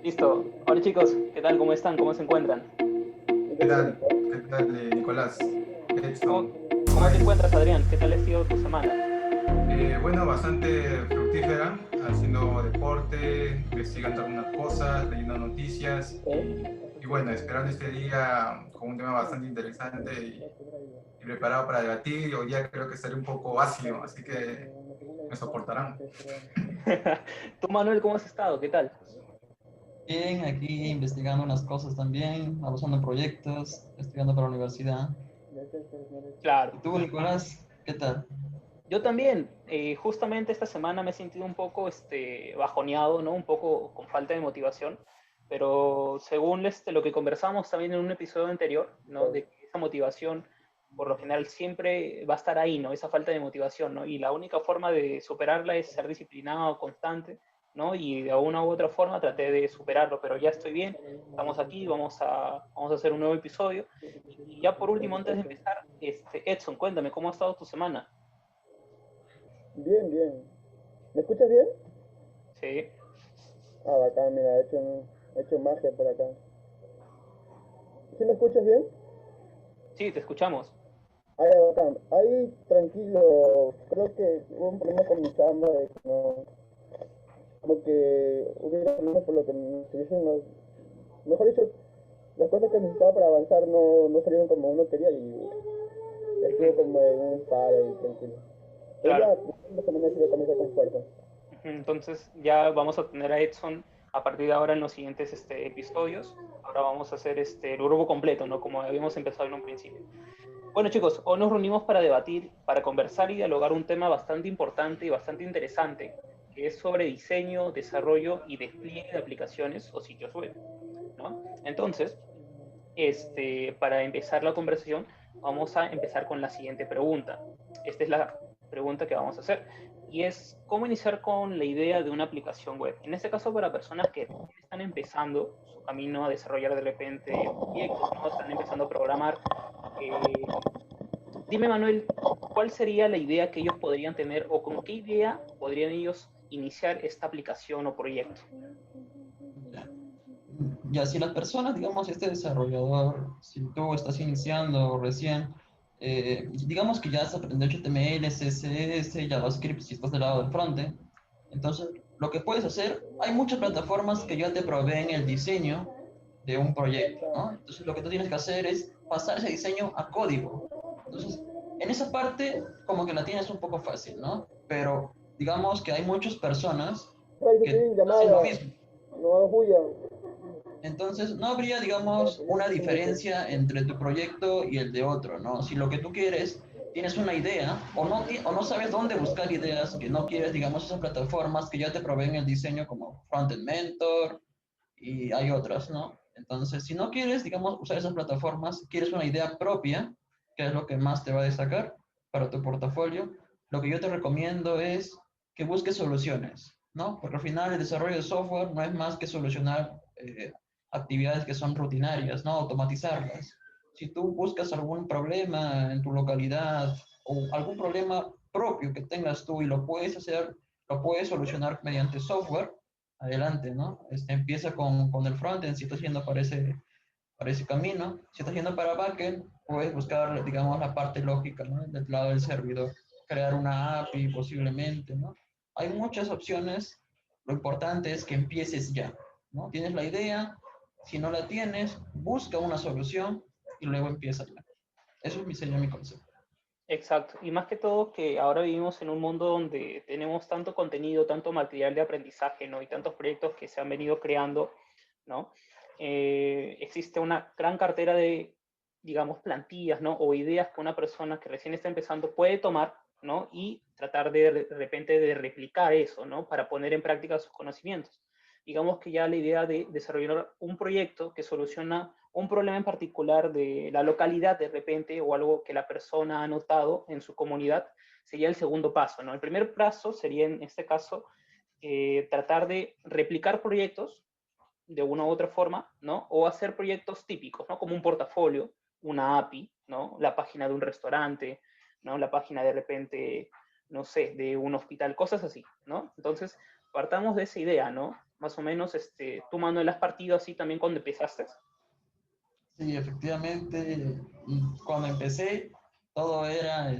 Listo. Hola chicos, ¿qué tal? ¿Cómo están? ¿Cómo se encuentran? ¿Qué tal? ¿Qué tal, Nicolás? ¿Cómo, Edson. cómo te Ay, encuentras, Adrián? ¿Qué tal ha sido tu semana? bueno, bastante fructífera, haciendo deporte, investigando algunas cosas, leyendo noticias y bueno, esperando este día con un tema bastante interesante y preparado para debatir. Hoy día creo que estaré un poco ácido, así que me soportarán. ¿Tú, Manuel, cómo has estado? ¿Qué tal? Bien, aquí investigando unas cosas también, avanzando en proyectos, estudiando para la universidad. Claro. ¿Y tú, Nicolás, qué tal? Yo también, justamente esta semana me he sentido un poco bajoneado, ¿no? Un poco con falta de motivación, pero según lo que conversamos también en un episodio anterior, ¿no? De que esa motivación, por lo general, siempre va a estar ahí, ¿no? Esa falta de motivación, ¿no? Y la única forma de superarla es ser disciplinado, constante, ¿no? Y de una u otra forma traté de superarlo, pero ya estoy bien, estamos aquí, vamos a hacer un nuevo episodio. Y ya por último, antes de empezar, Edson, cuéntame, ¿cómo ha estado tu semana? Bien, bien. ¿Me escuchas bien? Sí. Ah, bacán, mira, he hecho magia por acá. ¿Sí me escuchas bien? Sí, te escuchamos. Ah, ya, bacán. Ahí, tranquilo. Creo que hubo un problema con mi chamba de que no... Como que hubiera problemas por lo que me estuviesen Mejor dicho, las cosas que necesitaba para avanzar no salieron como uno quería y estuve Ujú. como en un par ahí, tranquilo. Pero Claro. ya, la semana sí lo comienzo con fuerza. Ujú. Entonces ya vamos a tener a Edson a partir de ahora en los siguientes episodios. Ahora vamos a hacer el grupo completo, ¿no? Como habíamos empezado en un principio. Bueno, chicos, hoy nos reunimos para debatir, para conversar y dialogar un tema bastante importante y bastante interesante, que es sobre diseño, desarrollo y despliegue de aplicaciones o sitios web, ¿no? Entonces, para empezar la conversación, vamos a empezar con la siguiente pregunta. Esta es la pregunta que vamos a hacer. Y es, ¿cómo iniciar con la idea de una aplicación web? En este caso, para personas que están empezando su camino a desarrollar de repente proyectos, ¿no? Están empezando a programar. Eh, Dime, Manuel, ¿cuál sería la idea que ellos podrían tener o con qué idea podrían ellos iniciar esta aplicación o proyecto? Ya, ya, si las personas, digamos, este desarrollador, si tú estás iniciando recién, digamos que ya has aprendido HTML, CSS, JavaScript, si estás del lado del frontend, entonces lo que puedes hacer, hay muchas plataformas que ya te proveen el diseño de un proyecto, ¿no? Entonces lo que tú tienes que hacer es pasar ese diseño a código. Entonces, en esa parte como que la tienes un poco fácil, ¿no? Pero digamos que hay muchas personas Ay, se que tienen hacen lo llamada. mismo. No hagas bulla. Entonces, no habría, digamos, una diferencia entre tu proyecto y el de otro, ¿no? Si lo que tú quieres, tienes una idea o no sabes dónde buscar ideas, que no quieres, digamos, esas plataformas que ya te proveen el diseño como Frontend Mentor y hay otras, ¿no? Entonces, si no quieres, digamos, usar esas plataformas, quieres una idea propia, que es lo que más te va a destacar para tu portafolio, lo que yo te recomiendo es que busques soluciones, ¿no? Porque al final el desarrollo de software no es más que solucionar actividades que son rutinarias, ¿no? Automatizarlas. Si tú buscas algún problema en tu localidad o algún problema propio que tengas tú y lo puedes hacer, lo puedes solucionar mediante software, adelante, ¿no? Empieza con el frontend, si estás yendo para ese camino. Si estás yendo para backend, puedes buscar, digamos, la parte lógica, ¿no? Del lado del servidor. Crear una API posiblemente, ¿no? Hay muchas opciones. Lo importante es que empieces ya, ¿no? Tienes la idea, si no la tienes, busca una solución y luego empieza. Eso sería mi consejo. Exacto. Y más que todo que ahora vivimos en un mundo donde tenemos tanto contenido, tanto material de aprendizaje, ¿no? Y tantos proyectos que se han venido creando, ¿no? Existe una gran cartera de, digamos, plantillas, ¿no? O ideas que una persona que recién está empezando puede tomar, ¿no? Y tratar de repente de replicar eso, ¿no? Para poner en práctica sus conocimientos. Digamos que ya la idea de desarrollar un proyecto que soluciona un problema en particular de la localidad de repente o algo que la persona ha notado en su comunidad sería el segundo paso, ¿no? El primer paso sería en este caso tratar de replicar proyectos de una u otra forma, ¿no? O hacer proyectos típicos, ¿no? Como un portafolio, una API, ¿no? La página de un restaurante, ¿no? La página de repente, no sé, de un hospital, cosas así, ¿no? Entonces, partamos de esa idea, ¿no? Más o menos, tú, Manuel, has partido así también cuando empezaste. Sí, efectivamente, cuando empecé, todo era,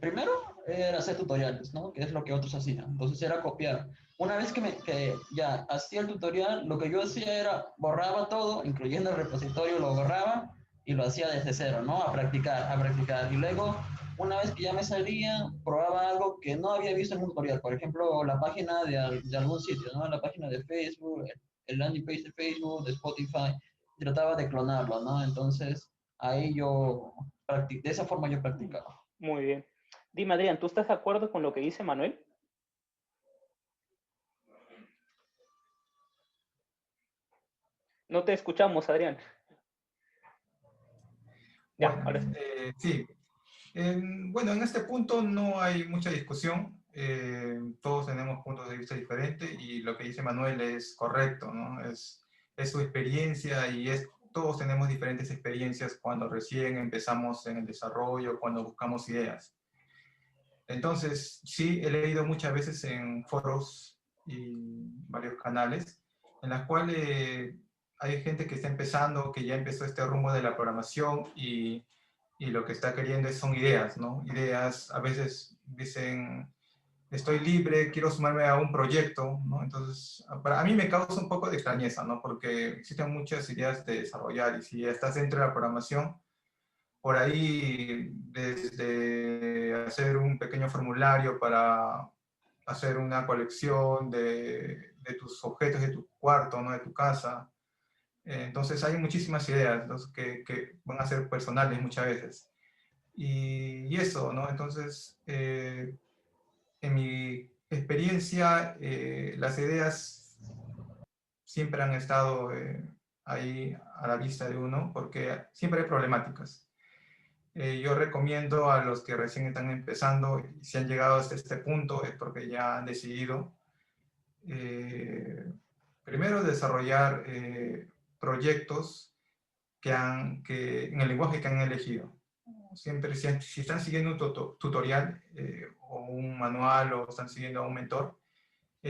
primero era hacer tutoriales, ¿no? Que es lo que otros hacían. Entonces era copiar. Una vez que ya hacía el tutorial, lo que yo hacía era borraba todo, incluyendo el repositorio, lo borraba y lo hacía desde cero, ¿no? A practicar, a practicar. Y luego, una vez que ya me salía, probaba algo que no había visto en un tutorial. Por ejemplo, la página de algún sitio, ¿no? La página de Facebook, el landing page de Facebook, de Spotify, trataba de clonarlo, ¿no? Entonces, ahí de esa forma yo practicaba. Muy bien. Dime, Adrián, ¿tú estás de acuerdo con lo que dice Manuel? No te escuchamos, Adrián. Ya, Bueno, ahora sí. sí. Bueno, en este punto no hay mucha discusión. Todos tenemos puntos de vista diferentes y lo que dice Manuel es correcto, ¿no? Es su experiencia y todos tenemos diferentes experiencias cuando recién empezamos en el desarrollo, cuando buscamos ideas. Entonces, sí, he leído muchas veces en foros y varios canales en las cuales hay gente que está empezando, que ya empezó este rumbo de la programación y lo que está queriendo son ideas, ¿no? Ideas, a veces dicen, estoy libre, quiero sumarme a un proyecto, ¿no? Entonces, a mí me causa un poco de extrañeza, ¿no? Porque existen muchas ideas de desarrollar y si ya estás dentro de la programación, por ahí, desde hacer un pequeño formulario para hacer una colección de tus objetos de tu cuarto, ¿no? De tu casa. Entonces hay muchísimas ideas, ¿no? Que van a ser personales muchas veces. Y eso, ¿no? Entonces, en mi experiencia, las ideas siempre han estado ahí a la vista de uno porque siempre hay problemáticas. Yo recomiendo a los que recién están empezando y si han llegado hasta este punto es porque ya han decidido primero desarrollar proyectos que en el lenguaje que han elegido. Siempre, si están siguiendo un tutorial o un manual o están siguiendo a un mentor,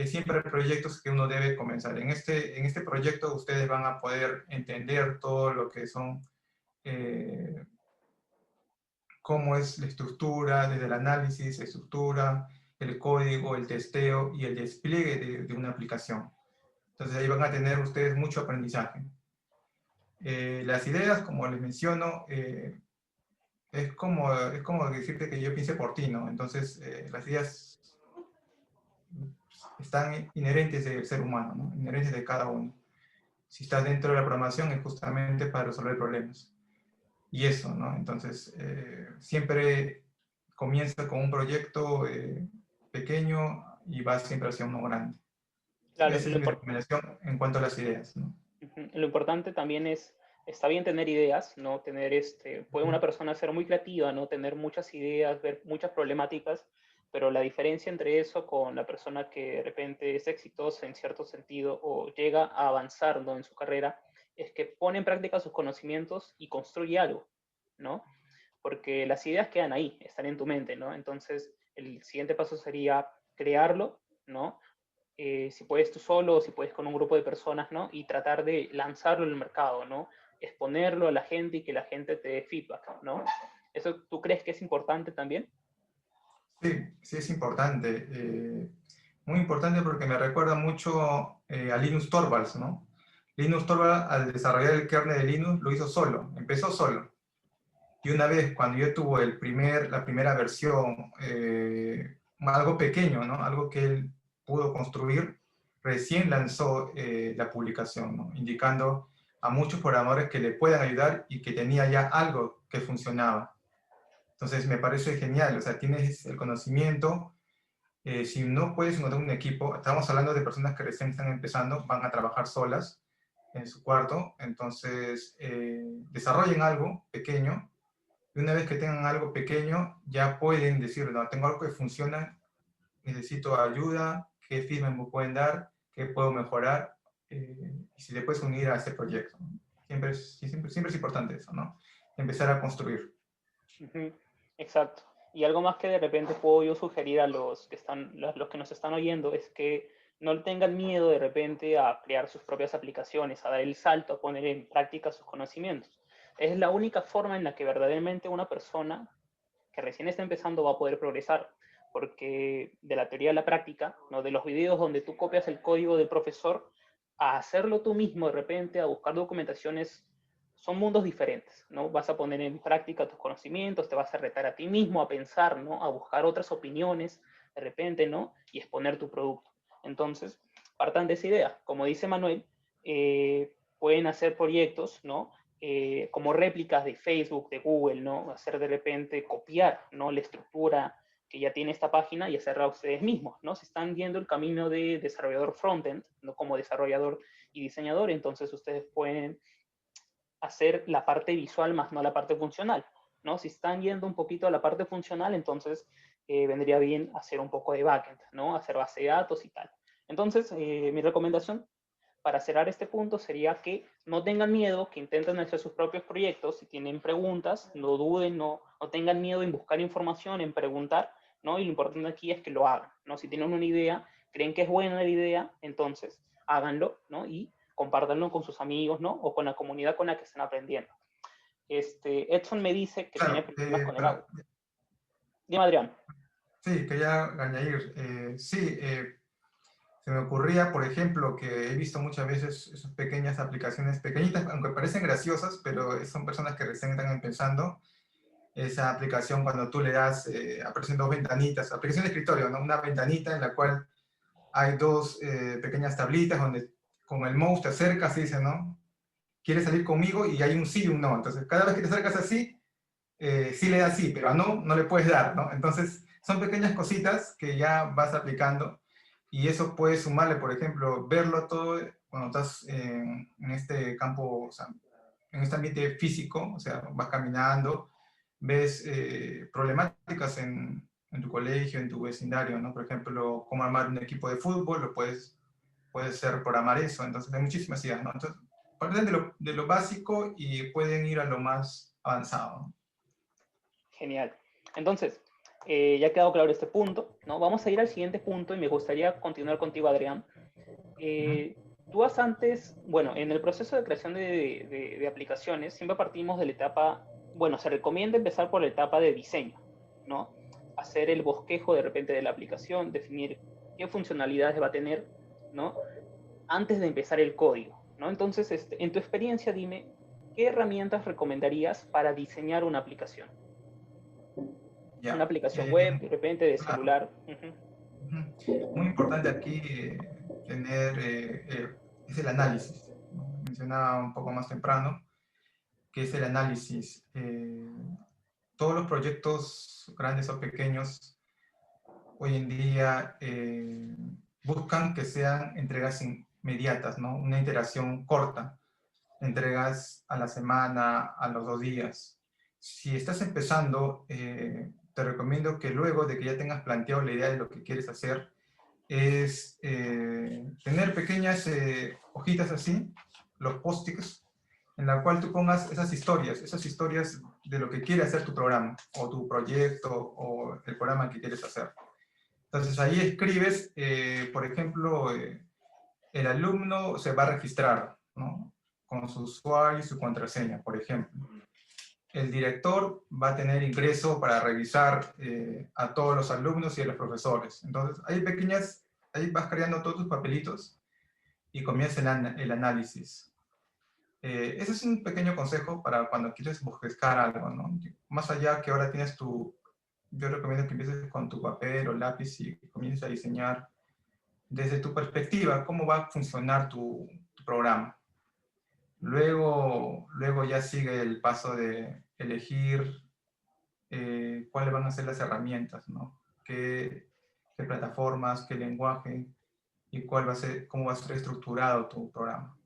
siempre hay proyectos que uno debe comenzar. En este proyecto ustedes van a poder entender todo lo que son cómo es la estructura, desde el análisis, estructura, el código, el testeo y el despliegue de una aplicación. Entonces ahí van a tener ustedes mucho aprendizaje. Las ideas, como les menciono, es como decirte que yo piense por ti, ¿no? Entonces las ideas están inherentes del ser humano, ¿no? Inherentes de cada uno. Si estás dentro de la programación es justamente para resolver problemas. Y eso, ¿no? Entonces, siempre comienza con un proyecto pequeño y va siempre hacia uno grande. Claro, Esa es mi recomendación en cuanto a las ideas, ¿no? lo importante también es, está bien tener ideas, ¿no? Tener puede una persona ser muy creativa, ¿no? Tener muchas ideas, ver muchas problemáticas, pero la diferencia entre eso con la persona que de repente es exitosa en cierto sentido o llega a avanzar, ¿no? En su carrera, es que pone en práctica sus conocimientos y construye algo, ¿no? Porque las ideas quedan ahí, están en tu mente, ¿no? Entonces, el siguiente paso sería crearlo, ¿no? Si puedes tú solo, si puedes con un grupo de personas, ¿no? Y tratar de lanzarlo en el mercado, ¿no? Exponerlo a la gente y que la gente te dé feedback, ¿no? ¿Eso tú crees que es importante también? Sí, sí es importante. Muy importante porque me recuerda mucho a Linus Torvalds, ¿no? Linus Torvalds, al desarrollar el kernel de Linux, lo hizo solo, empezó solo. Y una vez, cuando yo tuve la primera versión, algo pequeño, ¿no? Algo que él pudo construir, recién lanzó la publicación, ¿no? Indicando a muchos programadores que le puedan ayudar y que tenía ya algo que funcionaba. Entonces me parece genial, o sea, tienes el conocimiento, si no puedes encontrar un equipo, estamos hablando de personas que recién están empezando, van a trabajar solas en su cuarto, entonces desarrollen algo pequeño y una vez que tengan algo pequeño, ya pueden decir, no, tengo algo que funciona, necesito ayuda, qué feedback me pueden dar, qué puedo mejorar, y si te puedes unir a este proyecto. Siempre es importante eso, ¿no? Empezar a construir. Exacto. Y algo más que de repente puedo yo sugerir a los que están, los que nos están oyendo es que no tengan miedo de repente a crear sus propias aplicaciones, a dar el salto, a poner en práctica sus conocimientos. Es la única forma en la que verdaderamente una persona que recién está empezando va a poder progresar, porque de la teoría a la práctica, ¿no? De los videos donde tú copias el código del profesor, a hacerlo tú mismo de repente, a buscar documentaciones, son mundos diferentes, ¿no? Vas a poner en práctica tus conocimientos, te vas a retar a ti mismo a pensar, ¿no? A buscar otras opiniones de repente, ¿no? Y exponer tu producto. Entonces, partan de esa idea. Como dice Manuel, pueden hacer proyectos, ¿no? Como réplicas de Facebook, de Google, ¿no? Hacer de repente, copiar, ¿no? La estructura que ya tiene esta página y hacerla ustedes mismos, ¿no? Si están viendo el camino de desarrollador frontend, ¿no? Como desarrollador y diseñador, entonces ustedes pueden hacer la parte visual más no la parte funcional, ¿no? Si están yendo un poquito a la parte funcional, entonces vendría bien hacer un poco de backend, ¿no? Hacer base de datos y tal. Entonces, mi recomendación para cerrar este punto sería que no tengan miedo, que intenten hacer sus propios proyectos. Si tienen preguntas, no duden, no tengan miedo en buscar información, en preguntar, ¿no? Y lo importante aquí es que lo hagan, ¿no? Si tienen una idea, creen que es buena la idea, entonces háganlo, ¿no? Y compártanlo con sus amigos, ¿no? O con la comunidad con la que están aprendiendo. Edson me dice que tiene Claro, problemas con el audio. Dime, Adrián. sí, quería añadir, sí, se me ocurría, por ejemplo, que he visto muchas veces esas pequeñas aplicaciones, pequeñitas, aunque parecen graciosas, pero son personas que recién están empezando. Esa aplicación, cuando tú le das, aparecen dos ventanitas, aplicación de escritorio, ¿no? Una ventanita en la cual hay dos pequeñas tablitas donde con el mouse te acercas y dice, ¿no? ¿Quieres salir conmigo? Y hay un sí y un no. Entonces, cada vez que te acercas así, sí le das sí, pero a no, no le puedes dar, ¿no? Entonces, son pequeñas cositas que ya vas aplicando y eso puedes sumarle, por ejemplo, verlo todo cuando estás en este campo, o sea, en este ambiente físico, o sea, vas caminando, ves problemáticas en tu colegio, en tu vecindario, ¿no? Por ejemplo, cómo armar un equipo de fútbol, puedes ser programar eso, entonces hay muchísimas ideas, ¿no? Entonces, parten de lo básico y pueden ir a lo más avanzado, ¿no? Genial. Entonces, ya ha quedado claro este punto, ¿no? Vamos a ir al siguiente punto y me gustaría continuar contigo, Adrián. Tú has antes, bueno, en el proceso de creación de aplicaciones, siempre partimos de la etapa, bueno, se recomienda empezar por la etapa de diseño, ¿no? Hacer el bosquejo de repente de la aplicación, definir qué funcionalidades va a tener, ¿no? Antes de empezar el código, ¿no? Entonces, en tu experiencia, dime, ¿qué herramientas recomendarías para diseñar una aplicación? Una Ya. aplicación web, de repente de Claro. celular. Muy importante aquí tener es el análisis, ¿no? Mencionaba un poco más temprano que es el análisis. Todos los proyectos, grandes o pequeños, hoy en día buscan que sean entregas inmediatas, ¿no? Una iteración corta, entregas a la semana, a los 2 días. Si estás empezando, te recomiendo que luego de que ya tengas planteado la idea de lo que quieres hacer, es tener pequeñas hojitas así, los post-its, en la cual tú pongas esas historias de lo que quiere hacer tu programa, o tu proyecto, o el programa que quieres hacer. Entonces ahí escribes, por ejemplo, el alumno se va a registrar, ¿no? Con su usuario y su contraseña, por ejemplo. El director va a tener ingreso para revisar a todos los alumnos y a los profesores. Entonces, ahí vas creando todos tus papelitos y comienza el análisis. Ese es un pequeño consejo para cuando quieres buscar algo, ¿no? Más allá que ahora yo recomiendo que empieces con tu papel o lápiz y comiences a diseñar desde tu perspectiva cómo va a funcionar tu programa. Luego ya sigue el paso de elegir cuáles van a ser las herramientas, ¿no? Qué plataformas, qué lenguaje y cómo va a ser estructurado tu programa.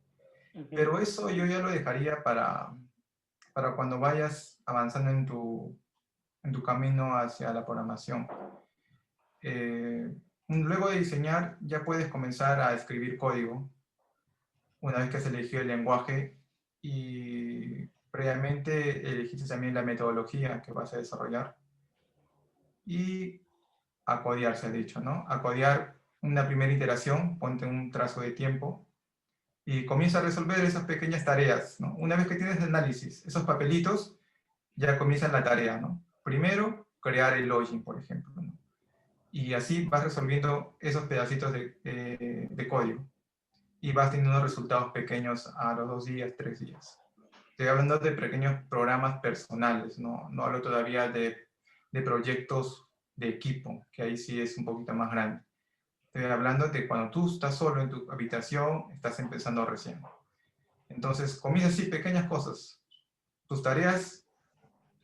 Pero eso yo ya lo dejaría para cuando vayas avanzando en tu camino hacia la programación. Luego de diseñar, ya puedes comenzar a escribir código una vez que has elegido el lenguaje y previamente elegiste también la metodología que vas a desarrollar y a codear, se ha dicho, ¿no? A codear una primera iteración, ponte un trazo de tiempo y comienza a resolver esas pequeñas tareas, ¿no? Una vez que tienes el análisis, esos papelitos, ya comienza la tarea, ¿no? Primero, crear el login, por ejemplo, ¿no? Y así vas resolviendo esos pedacitos de código y vas teniendo resultados pequeños a los 2 días, 3 días. Estoy hablando de pequeños programas personales, no hablo todavía de proyectos de equipo, que ahí sí es un poquito más grande. Estoy hablando de cuando tú estás solo en tu habitación, estás empezando recién. Entonces, comienza así pequeñas cosas. Tus tareas,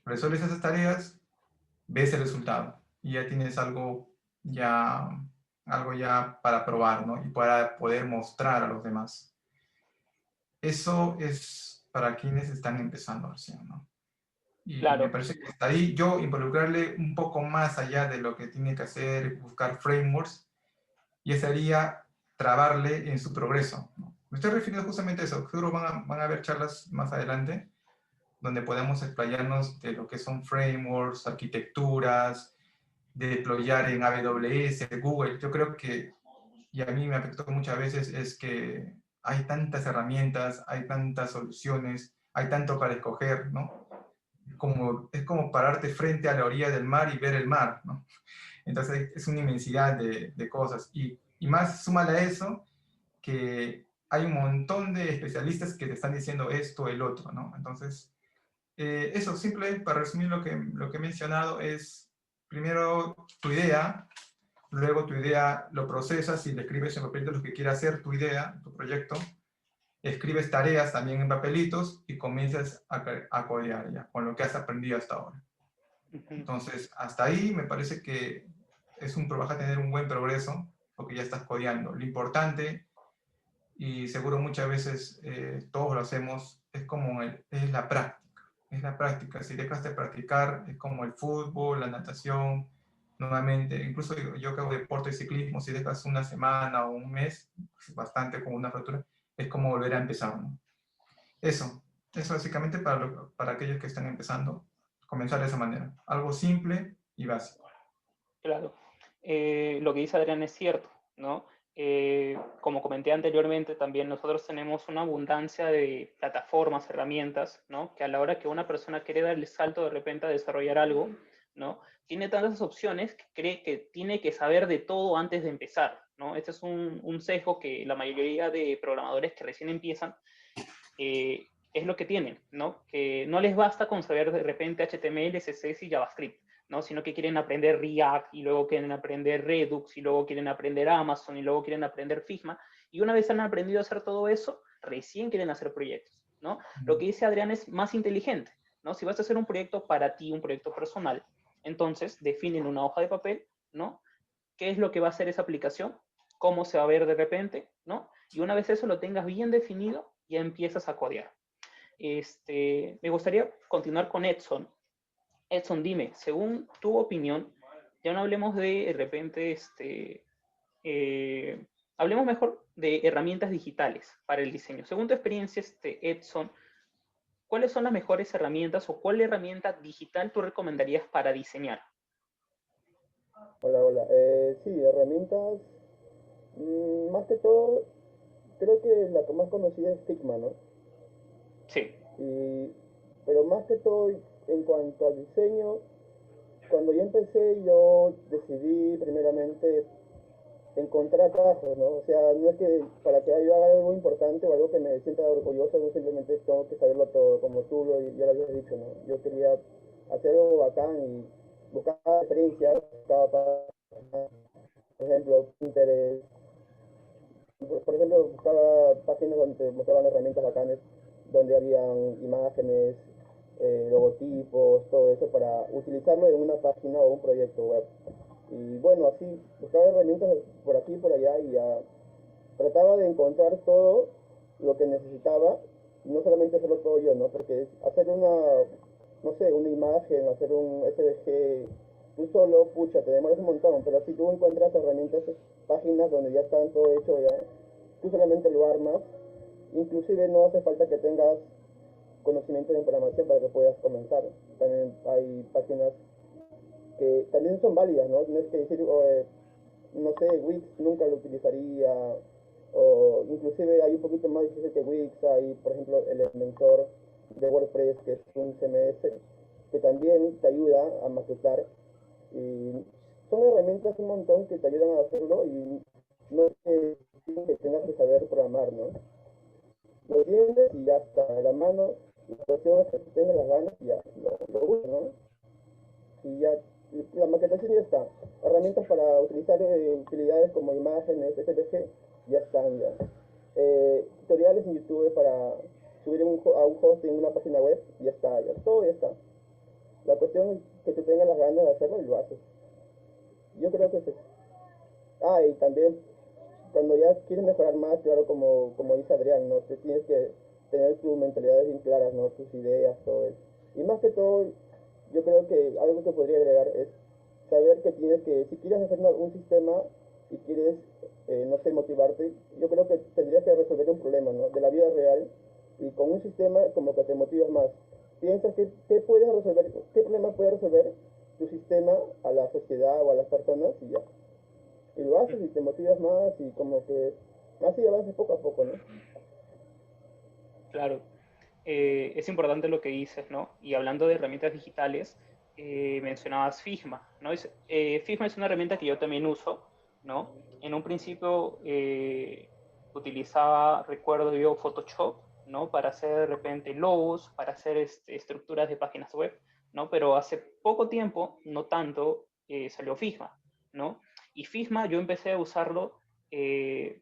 resuelves esas tareas, ves el resultado y ya tienes algo ya para probar, ¿no? Y para poder mostrar a los demás. Eso es para quienes están empezando recién, ¿no? Y me Claro, parece que hasta ahí yo involucrarle un poco más allá de lo que tiene que hacer, buscar frameworks, y sería trabarle en su progreso, ¿no? Me estoy refiriendo justamente a eso. Seguro van a haber charlas más adelante donde podemos explayarnos de lo que son frameworks, arquitecturas, de deployar en AWS, Google. Yo creo que, y a mí me afectó muchas veces, es que hay tantas herramientas, hay tantas soluciones, hay tanto para escoger, ¿no? Es como pararte frente a la orilla del mar y ver el mar, ¿no? Entonces es una inmensidad de cosas. Y más súmale a eso que hay un montón de especialistas que te están diciendo esto, el otro, ¿no? Entonces, eso, simple, para resumir lo que he mencionado, es primero tu idea, luego tu idea lo procesas y le escribes en papelitos lo que quiere hacer tu idea, tu proyecto, escribes tareas también en papelitos y comienzas a codear ya, con lo que has aprendido hasta ahora. ujú, Entonces, hasta ahí me parece que vas a tener un buen progreso porque ya estás codeando. Lo importante, y seguro muchas veces todos lo hacemos, es la práctica. Es la práctica. Si dejas de practicar, es como el fútbol, la natación, nuevamente, incluso yo que hago deporte y ciclismo, si dejas una semana o un mes, pues bastante como una fractura, es como volver a empezar, ¿no? Eso básicamente para aquellos que están empezando, comenzar de esa manera. Algo simple y básico. claro. Lo que dice Adrián es cierto, ¿no? Como comenté anteriormente, también nosotros tenemos una abundancia de plataformas, herramientas, ¿no? Que a la hora que una persona quiere dar el salto de repente a desarrollar algo, ¿no? Tiene tantas opciones que cree que tiene que saber de todo antes de empezar, ¿no? Este es un sesgo que la mayoría de programadores que recién empiezan es lo que tienen, ¿no? Que no les basta con saber de repente HTML, CSS y JavaScript, ¿no? Sino que quieren aprender React y luego quieren aprender Redux y luego quieren aprender Amazon y luego quieren aprender Figma. Y una vez han aprendido a hacer todo eso, recién quieren hacer proyectos, ¿no? Lo que dice Adrián es más inteligente, ¿no? Si vas a hacer un proyecto para ti, un proyecto personal, entonces definen una hoja de papel, ¿no? ¿Qué es lo que va a hacer esa aplicación? ¿Cómo se va a ver de repente? ¿No? Y una vez eso lo tengas bien definido, ya empiezas a codear. Me gustaría continuar con Edson. Edson, dime, según tu opinión, ya no hablemos de repente, hablemos mejor de herramientas digitales para el diseño. Según tu experiencia, Edson, ¿cuáles son las mejores herramientas o cuál herramienta digital tú recomendarías para diseñar? Hola, hola. Sí, herramientas, más que todo, creo que la que más conocida es Figma, ¿no? Sí. Y, pero más que todo, en cuanto al diseño, cuando yo empecé, yo decidí primeramente encontrar trabajos, ¿no? O sea, no es que para que yo haga algo importante o algo que me sienta orgulloso, no simplemente tengo que saberlo todo, como tú ya lo habías dicho, ¿no? Yo quería hacer algo bacán y buscar referencias, buscaba, por ejemplo, Pinterest, por ejemplo, buscaba páginas donde mostraban herramientas bacanes, donde habían imágenes, logotipos, todo eso para utilizarlo en una página o un proyecto web. Y bueno, así buscaba herramientas por aquí y por allá y ya trataba de encontrar todo lo que necesitaba, y no solamente hacerlo todo yo, ¿no? Porque hacer no sé, una imagen, hacer un SVG, tú solo, pucha, te demoras un montón, pero si tú encuentras herramientas, páginas donde ya están todo hecho ya, tú solamente lo armas, inclusive no hace falta que tengas conocimiento de programación para que puedas comenzar. También hay páginas que también son válidas, ¿no? No es que decir, no sé, Wix nunca lo utilizaría, o inclusive hay un poquito más difícil que Wix, hay por ejemplo Elementor de WordPress, que es un CMS, que también te ayuda a maquetar, y son herramientas un montón que te ayudan a hacerlo, y no es que tengas que saber programar, ¿no? Lo tienes y ya está, a la mano, la cuestión es que tú tengas las ganas y ya lo usas, ¿no? Y ya, la maquetación ya está. Herramientas para utilizar utilidades como imágenes, SVG, ya están ya. Tutoriales en YouTube para subir a un host en una página web, ya está, ya todo ya está. La cuestión es que tú tengas las ganas de hacerlo y lo haces. Yo creo que es eso. Ah, y también cuando ya quieres mejorar más, claro, como dice Adrián, ¿no? Te tienes que tener tus mentalidades bien claras, ¿no? Tus ideas, todo eso. Y más que todo, yo creo que algo que podría agregar es saber que tienes que, si quieres hacer un sistema y quieres, no sé, motivarte, yo creo que tendrías que resolver un problema, ¿no? De la vida real, y con un sistema como que te motivas más. Piensas que, puedes resolver, qué problema puede resolver tu sistema a la sociedad o a las personas, y ya. Y lo haces y te motivas más, y como que así avances poco a poco, ¿no? Claro. Es importante lo que dices, ¿no? Y hablando de herramientas digitales, mencionabas Figma, ¿no? Figma es una herramienta que yo también uso, ¿no? En un principio utilizaba, recuerdo yo, Photoshop, ¿no? Para hacer de repente logos, para hacer estructuras de páginas web, ¿no? Pero hace poco tiempo, no tanto, salió Figma, ¿no? Y Figma yo empecé a usarlo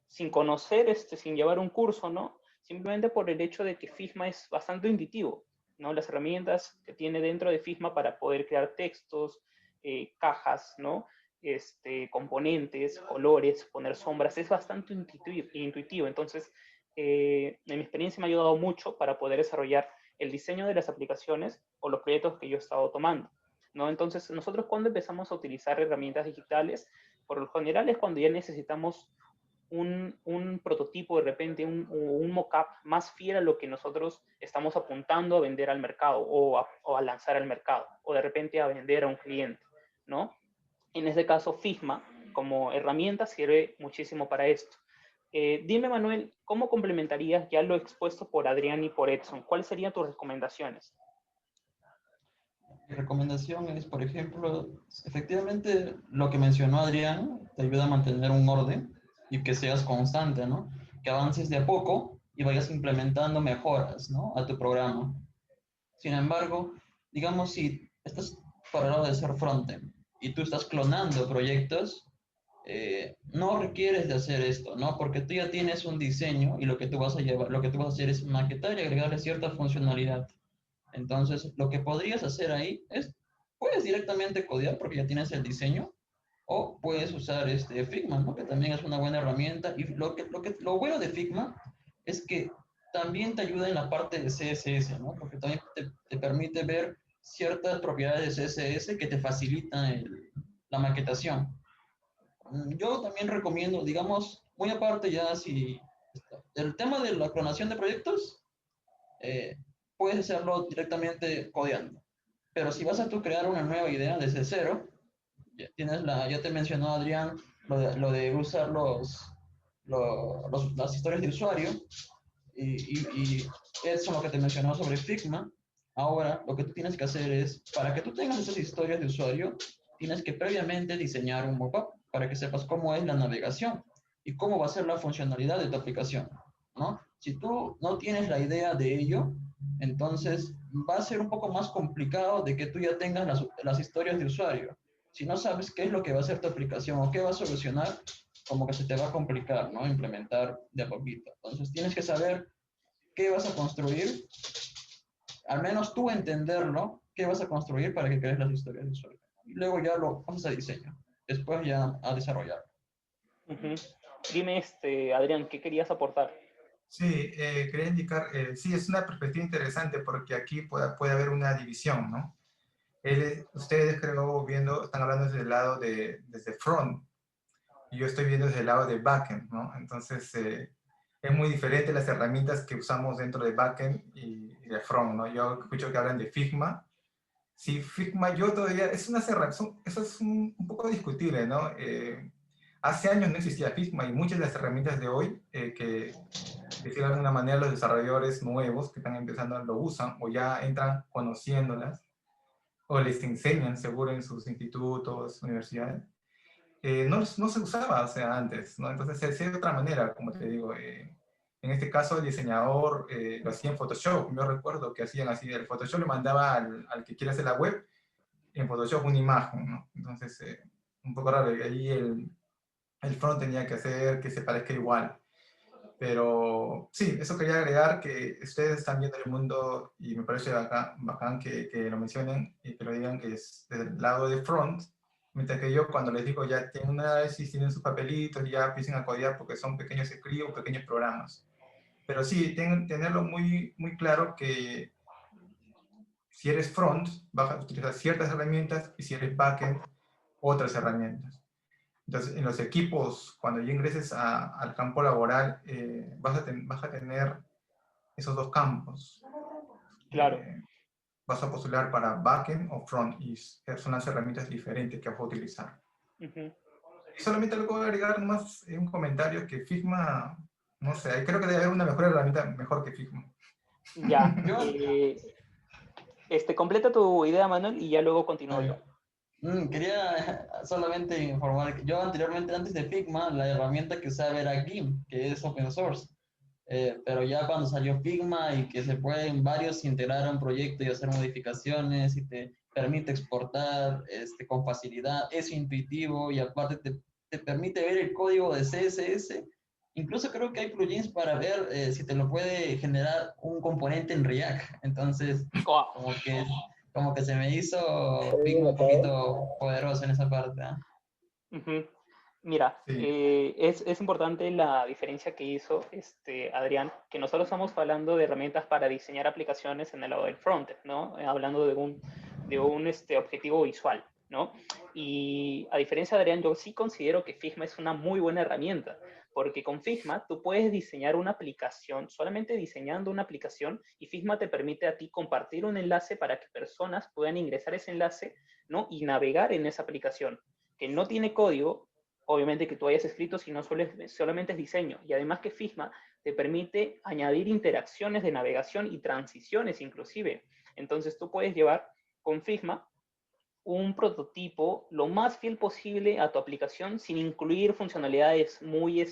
sin conocer, sin llevar un curso, ¿no? Simplemente por el hecho de que Figma es bastante intuitivo, ¿no? Las herramientas que tiene dentro de Figma para poder crear textos, cajas, ¿no? Componentes, colores, poner sombras, es bastante intuitivo. Entonces, en mi experiencia me ha ayudado mucho para poder desarrollar el diseño de las aplicaciones o los proyectos que yo he estado tomando, ¿no? Entonces, nosotros cuando empezamos a utilizar herramientas digitales, por lo general es cuando ya necesitamos un prototipo, de repente un mock-up más fiel a lo que nosotros estamos apuntando a vender al mercado o a lanzar al mercado, o de repente a vender a un cliente, ¿no? En este caso, Figma como herramienta sirve muchísimo para esto. Dime, Manuel, ¿cómo complementarías ya lo expuesto por Adrián y por Edson? ¿Cuáles serían tus recomendaciones? Mi recomendación es, por ejemplo, efectivamente lo que mencionó Adrián, te ayuda a mantener un orden y que seas constante, ¿no? Que avances de a poco y vayas implementando mejoras, ¿no? A tu programa. Sin embargo, digamos, si estás para el lado de ser frontend y tú estás clonando proyectos, no requieres de hacer esto, ¿no? Porque tú ya tienes un diseño y lo que tú vas a llevar, lo que tú vas a hacer es maquetar y agregarle cierta funcionalidad. Entonces, lo que podrías hacer ahí es, puedes directamente codear porque ya tienes el diseño, o puedes usar Figma, ¿no? Que también es una buena herramienta. Y lo bueno de Figma es que también te ayuda en la parte de CSS, ¿no? Porque también te permite ver ciertas propiedades de CSS que te facilitan la maquetación. Yo también recomiendo, digamos, muy aparte ya si el tema de la clonación de proyectos, eh, puedes hacerlo directamente codeando. Pero si vas a tú crear una nueva idea desde cero, ya te mencionó Adrián lo de usar las historias de usuario y eso es lo que te mencionó sobre Figma. Ahora, lo que tú tienes que hacer es, para que tú tengas esas historias de usuario, tienes que previamente diseñar un mockup para que sepas cómo es la navegación y cómo va a ser la funcionalidad de tu aplicación, ¿no? Si tú no tienes la idea de ello, entonces va a ser un poco más complicado de que tú ya tengas las historias de usuario. Si no sabes qué es lo que va a hacer tu aplicación o qué va a solucionar, como que se te va a complicar, ¿no? Implementar de a poquito. Entonces tienes que saber qué vas a construir, al menos tú entenderlo, qué vas a construir para que crees las historias de usuario. Y luego ya lo pasas a diseño, después ya a desarrollar. Dime, Adrián, ¿qué querías aportar? Sí, quería indicar, sí, es una perspectiva interesante porque aquí puede haber una división, ¿no? Ustedes creo están hablando desde el lado desde front, y yo estoy viendo desde el lado de backend, ¿no? Entonces, es muy diferente las herramientas que usamos dentro de backend y de front, ¿no? Yo escucho que hablan de Figma. Sí, Figma yo todavía, es una herramienta, eso es un poco discutible, ¿no? hace años no existía Figma y muchas de las herramientas de hoy que de alguna manera los desarrolladores nuevos que están empezando lo usan o ya entran conociéndolas o les enseñan seguro en sus institutos, universidades. No se usaba, o sea, antes, ¿no? Entonces se hacía de otra manera, como te digo. En este caso, el diseñador lo hacía en Photoshop. Yo recuerdo que hacían así, el Photoshop le mandaba al que quiere hacer la web, en Photoshop una imagen, ¿no? Entonces, un poco raro, y ahí el front tenía que hacer que se parezca igual. Pero sí, eso quería agregar, que ustedes están viendo el mundo y me parece bacán que lo mencionen y que lo digan, que es desde el lado de front, mientras que yo cuando les digo ya tienen un análisis, tienen sus papelitos, ya empiecen a codear porque son pequeños scripts, pequeños programas. Pero sí, tenerlo muy claro que si eres front, vas a utilizar ciertas herramientas y si eres backend, otras herramientas. Entonces, en los equipos, cuando ya ingreses al campo laboral, vas a tener esos dos campos. Claro. Vas a postular para backend o front y son las herramientas diferentes que vas a utilizar. Uh-huh. Y solamente le puedo agregar más un comentario que Figma, no sé, creo que debe haber una mejor herramienta mejor que Figma. Ya. Completa tu idea, Manuel, y ya luego continúo yo. Quería solamente informar que yo anteriormente, antes de Figma, la herramienta que usaba era GIMP, que es open source. Pero ya cuando salió Figma y que se pueden varios integrar a un proyecto y hacer modificaciones y te permite exportar con facilidad, es intuitivo y aparte te permite ver el código de CSS. Incluso creo que hay plugins para ver si te lo puede generar un componente en React. Entonces, como que se me hizo Figma un poquito poderoso en esa parte. Uh-huh. Mira, Sí. es importante la diferencia que hizo Adrián, que nosotros estamos hablando de herramientas para diseñar aplicaciones en el lado del frontend, ¿no? Hablando de un objetivo visual, ¿no? Y a diferencia de Adrián, yo sí considero que Figma es una muy buena herramienta, porque con Figma tú puedes diseñar una aplicación, solamente diseñando una aplicación, y Figma te permite a ti compartir un enlace para que personas puedan ingresar ese enlace, ¿no? Y navegar en esa aplicación, que no tiene código, obviamente que tú hayas escrito, sino solamente es diseño. Y además que Figma te permite añadir interacciones de navegación y transiciones inclusive. Entonces tú puedes llevar con Figma un prototipo lo más fiel posible a tu aplicación sin incluir funcionalidades muy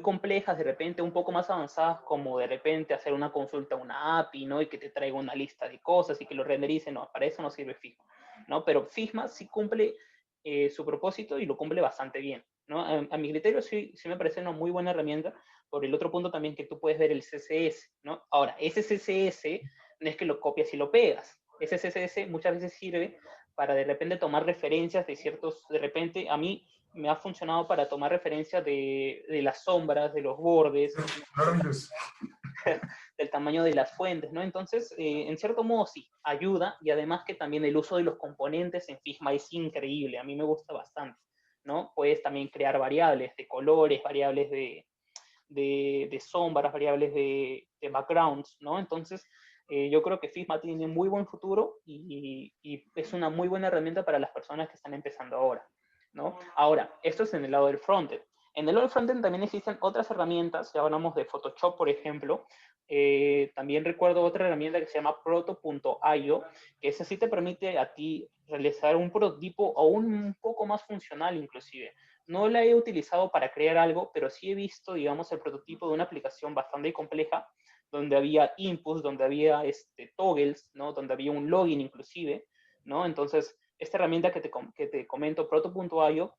complejas, de repente un poco más avanzadas, como de repente hacer una consulta a una API, ¿no? Y que te traiga una lista de cosas y que lo renderice. No, para eso no sirve Figma, ¿no? Pero Figma sí cumple su propósito y lo cumple bastante bien, ¿no? A mi criterio sí me parece una muy buena herramienta. Por el otro punto también, que tú puedes ver el CSS, ¿no? Ahora, ese CSS no es que lo copias y lo pegas. Ese CSS muchas veces sirve para de repente tomar referencias de ciertos, de repente a mí me ha funcionado para tomar referencias de las sombras, de los bordes, del tamaño de las fuentes, ¿no? Entonces, en cierto modo sí, ayuda, y además que también el uso de los componentes en Figma es increíble, a mí me gusta bastante, ¿no? Puedes también crear variables de colores, variables de sombras, variables de backgrounds, ¿no? Entonces, yo creo que Figma tiene muy buen futuro y es una muy buena herramienta para las personas que están empezando ahora, ¿no? Ahora, esto es en el lado del frontend. En el lado del frontend también existen otras herramientas, ya hablamos de Photoshop, por ejemplo. También recuerdo otra herramienta que se llama Proto.io, que esa sí te permite a ti realizar un prototipo aún un poco más funcional inclusive. No la he utilizado para crear algo, pero sí he visto, digamos, el prototipo de una aplicación bastante compleja, donde había inputs, donde había toggles, ¿no? Donde había un login inclusive, ¿no? Entonces, esta herramienta que te comento, Proto.io,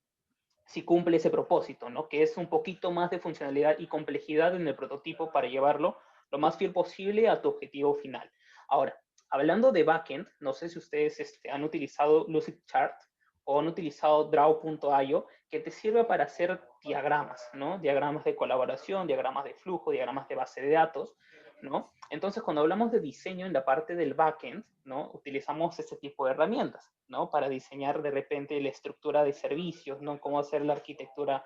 sí cumple ese propósito, ¿no? Que es un poquito más de funcionalidad y complejidad en el prototipo para llevarlo lo más fiel posible a tu objetivo final. Ahora, hablando de backend, no sé si ustedes han utilizado Lucidchart o han utilizado Draw.io, que te sirve para hacer diagramas, ¿no? Diagramas de colaboración, diagramas de flujo, diagramas de base de datos, ¿no? Entonces, cuando hablamos de diseño en la parte del backend, ¿no? Utilizamos este tipo de herramientas, ¿no? Para diseñar de repente la estructura de servicios, ¿no? Cómo hacer la arquitectura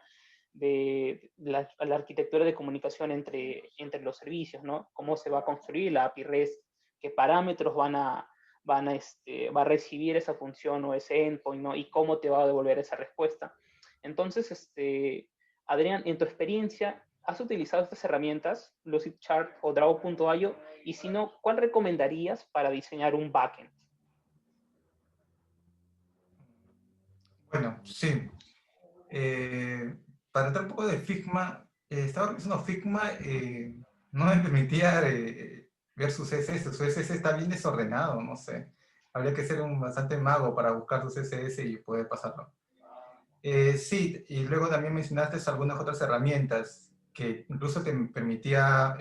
la arquitectura de comunicación entre los servicios, ¿no? Cómo se va a construir la API REST, qué parámetros va a recibir esa función o ese endpoint, ¿no? Y cómo te va a devolver esa respuesta. Entonces, Adrián, en tu experiencia, ¿has utilizado estas herramientas, Lucidchart o Draw.io? Y si no, ¿cuál recomendarías para diseñar un backend? Bueno, sí. Para entrar un poco de Figma, estaba revisando Figma, no me permitía ver su CSS. Su CSS está bien desordenado, no sé. Habría que ser un bastante mago para buscar su CSS y poder pasarlo. Sí, y luego también mencionaste algunas otras herramientas que incluso te permitía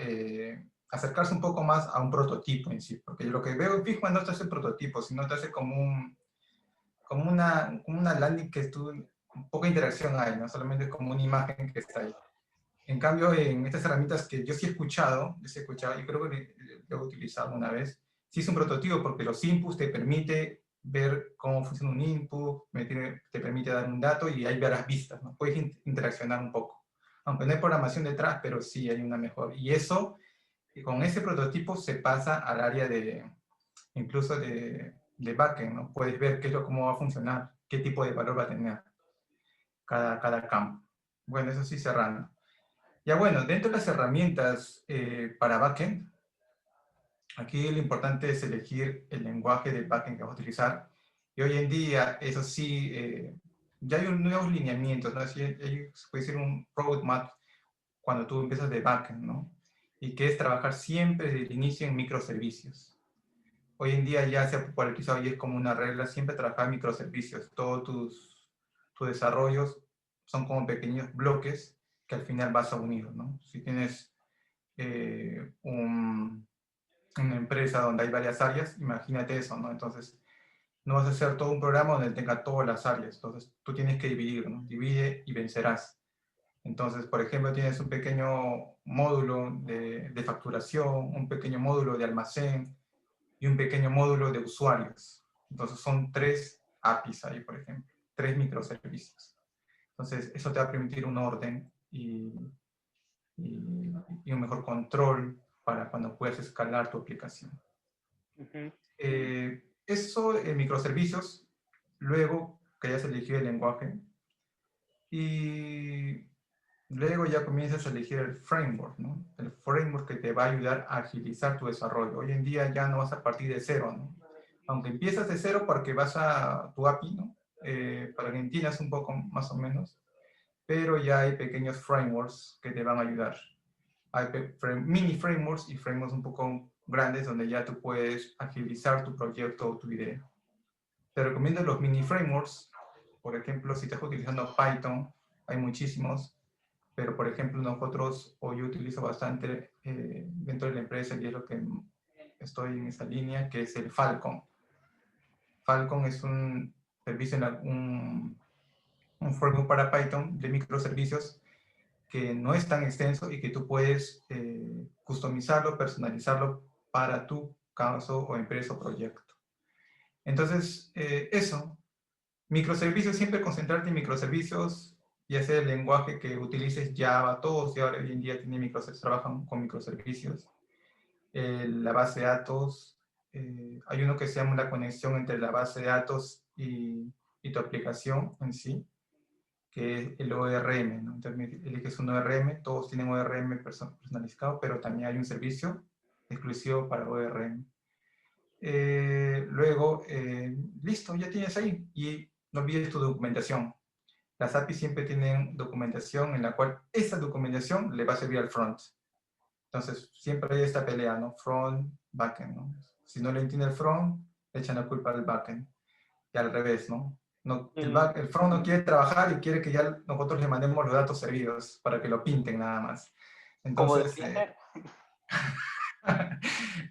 acercarse un poco más a un prototipo en sí, porque lo que veo en Figma no te hace prototipo, sino te hace como una landing que tú, poca interacción hay, no solamente como una imagen que está ahí. En cambio, en estas herramientas que yo sí he escuchado, y creo que lo he utilizado una vez, sí es un prototipo porque los inputs te permite ver cómo funciona un input, te permite dar un dato y hay varias vistas, ¿no? Puedes interaccionar un poco. Aunque no hay programación detrás, pero sí hay una mejor. Y eso, con ese prototipo se pasa al área incluso de backend, ¿no? Puedes ver cómo va a funcionar, qué tipo de valor va a tener cada campo. Bueno, eso sí cerrando. Ya bueno, dentro de las herramientas para backend, aquí lo importante es elegir el lenguaje de backend que vas a utilizar. Y hoy en día, eso sí, ya hay nuevos lineamientos, ¿no? Así, se puede decir un roadmap cuando tú empiezas de backend, ¿no? Y que es trabajar siempre desde el inicio en microservicios. Hoy en día ya se ha popularizado y es como una regla siempre trabajar en microservicios. Todos tus desarrollos son como pequeños bloques que al final vas a unir, ¿no? Si tienes una empresa donde hay varias áreas, imagínate eso, ¿no? Entonces, no vas a hacer todo un programa donde tenga todas las áreas. Entonces, tú tienes que dividir, ¿no? Divide y vencerás. Entonces, por ejemplo, tienes un pequeño módulo de facturación, un pequeño módulo de almacén y un pequeño módulo de usuarios. Entonces, son 3 APIs ahí, por ejemplo, 3 microservicios. Entonces, eso te va a permitir un orden y un mejor control para cuando puedas escalar tu aplicación. Uh-huh. Eso en microservicios, luego que hayas elegido el lenguaje, y luego ya comienzas a elegir el framework, ¿no? El framework que te va a ayudar a agilizar tu desarrollo. Hoy en día ya no vas a partir de cero, ¿no? Aunque empiezas de cero porque vas a tu API, ¿no? Para que entiendas un poco más o menos, pero ya hay pequeños frameworks que te van a ayudar. Hay mini frameworks y frameworks un poco grandes donde ya tú puedes agilizar tu proyecto o tu idea. Te recomiendo los mini frameworks. Por ejemplo, si estás utilizando Python, hay muchísimos, pero por ejemplo nosotros, o yo utilizo bastante dentro de la empresa y es lo que estoy en esa línea, que es el Falcon. Falcon es un servicio, un framework para Python de microservicios que no es tan extenso y que tú puedes customizarlo, personalizarlo para tu caso o empresa o proyecto. Entonces, eso, microservicios, siempre concentrarte en microservicios, ya sea el lenguaje que utilices Java, todos ya hoy en día trabajan con microservicios. La base de datos, hay uno que se llama la conexión entre la base de datos y tu aplicación en sí, que es el ORM, ¿no? Entonces eliges un ORM, todos tienen ORM personalizado, pero también hay un servicio exclusivo para ORM. Luego, listo, ya tienes ahí. Y no olvides tu documentación. Las APIs siempre tienen documentación en la cual esa documentación le va a servir al front. Entonces, siempre hay esta pelea, ¿no? Front, backend, ¿no? Si no le entiende el front, le echan la culpa al backend. Y al revés, ¿no? El front no quiere trabajar y quiere que ya nosotros le mandemos los datos servidos para que lo pinten nada más. Como Entonces, debería ser.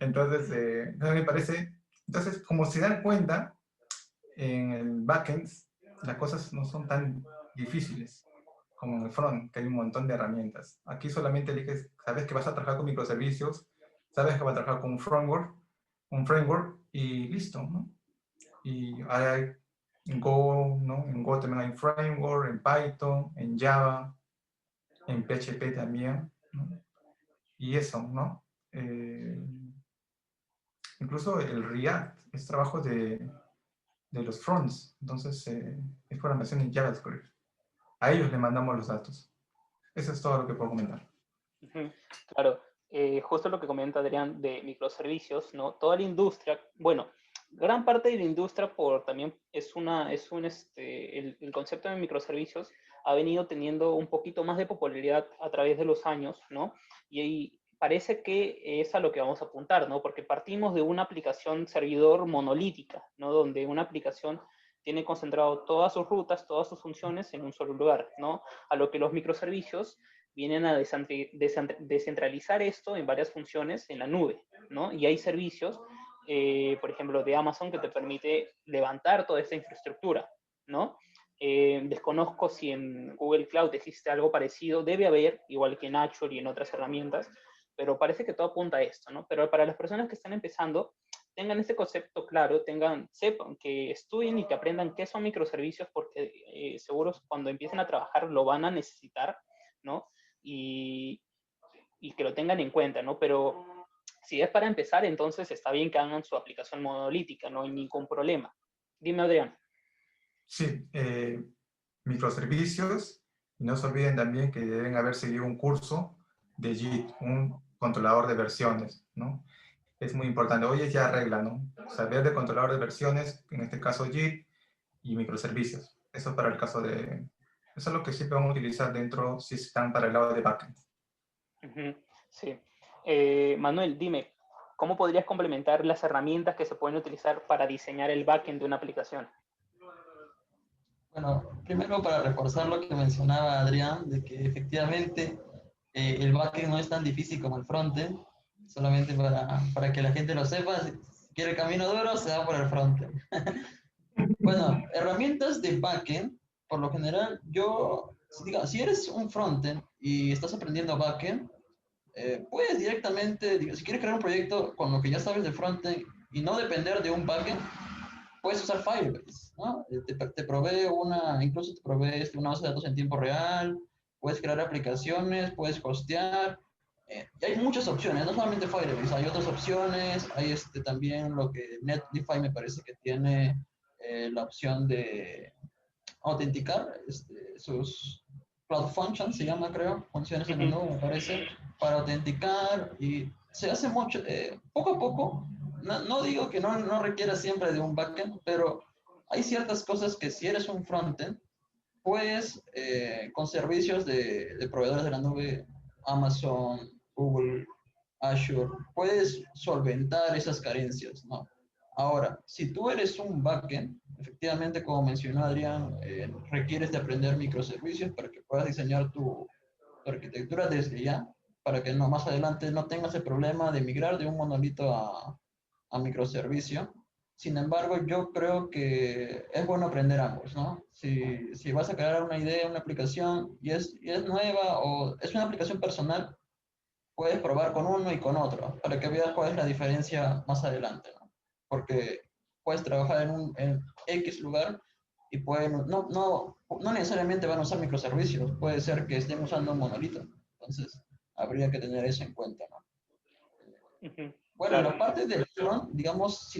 entonces me parece, entonces, como se dan cuenta, en el backend las cosas no son tan difíciles como en el front, que hay un montón de herramientas. Aquí solamente eliges, sabes que vas a trabajar con microservicios, sabes que vas a trabajar con un framework y listo, ¿no? Y hay en Go, ¿no? En Go también hay framework, en Python, en Java, en PHP también, ¿no? Y eso, ¿no? Incluso el React es trabajo de los fronts, entonces es programación en JavaScript. a ellos le mandamos los datos. Eso es todo lo que puedo comentar. Claro, justo lo que comenta Adrián de microservicios, ¿no? Toda la industria, bueno, gran parte de la industria también el concepto de microservicios ha venido teniendo un poquito más de popularidad a través de los años, ¿no? Y ahí parece que es a lo que vamos a apuntar, ¿no? Porque partimos de una aplicación servidor monolítica, ¿no? Donde una aplicación tiene concentrado todas sus rutas, todas sus funciones en un solo lugar, ¿no? A lo que los microservicios vienen a descentralizar esto en varias funciones en la nube, ¿no? Y hay servicios, por ejemplo, de Amazon que te permite levantar toda esta infraestructura, ¿no? Desconozco si en Google Cloud existe algo parecido, debe haber, igual que en Azure y en otras herramientas, pero parece que todo apunta a esto, ¿no? Pero para las personas que están empezando, tengan este concepto claro, sepan, que estudien y que aprendan qué son microservicios, porque seguros cuando empiecen a trabajar lo van a necesitar, ¿no? Y que lo tengan en cuenta, ¿no? Pero si es para empezar, entonces está bien que hagan su aplicación monolítica, no hay ningún problema. Dime, Adrián. Sí, microservicios, y no se olviden también que deben haber seguido un curso de JIT, un controlador de versiones, ¿no? Es muy importante. Hoy es ya regla, ¿no? Saber de controlador de versiones, en este caso JIT y microservicios. Eso para el caso de... Eso es lo que siempre vamos a utilizar dentro si están para el lado de backend. Sí. Manuel, dime, ¿cómo podrías complementar las herramientas que se pueden utilizar para diseñar el backend de una aplicación? Bueno, primero para reforzar lo que mencionaba Adrián, de que efectivamente el backend no es tan difícil como el frontend, solamente para que la gente lo sepa, si quiere el camino duro, se va por el frontend. Bueno, herramientas de backend, por lo general, si eres un frontend y estás aprendiendo backend, puedes directamente, si quieres crear un proyecto con lo que ya sabes de frontend y no depender de un backend, puedes usar Firebase, ¿no? Te provee incluso te provee una base de datos en tiempo real, puedes crear aplicaciones, puedes hostear, y hay muchas opciones, no solamente Firebase, hay otras opciones, hay también lo que Netlify me parece que tiene la opción de autenticar sus Cloud Functions, se llama creo, funciones en la nube me parece, para autenticar y se hace mucho, poco a poco, no digo que no requiera siempre de un backend, pero hay ciertas cosas que si eres un frontend, pues con servicios de proveedores de la nube, Amazon, Google, Azure, puedes solventar esas carencias, ¿no? Ahora, si tú eres un backend, efectivamente, como mencionó Adrián, requieres de aprender microservicios para que puedas diseñar tu arquitectura desde ya, para que más adelante no tengas el problema de migrar de un monolito a microservicio. Sin embargo, yo creo que es bueno aprender ambos, ¿no? Si vas a crear una idea, una aplicación y es nueva o es una aplicación personal, puedes probar con uno y con otro para que veas cuál es la diferencia más adelante, ¿no? Porque puedes trabajar en X lugar y no necesariamente van a usar microservicios, puede ser que estén usando un monolito, entonces habría que tener eso en cuenta, ¿no? Bueno, Claro. en la parte del front, digamos,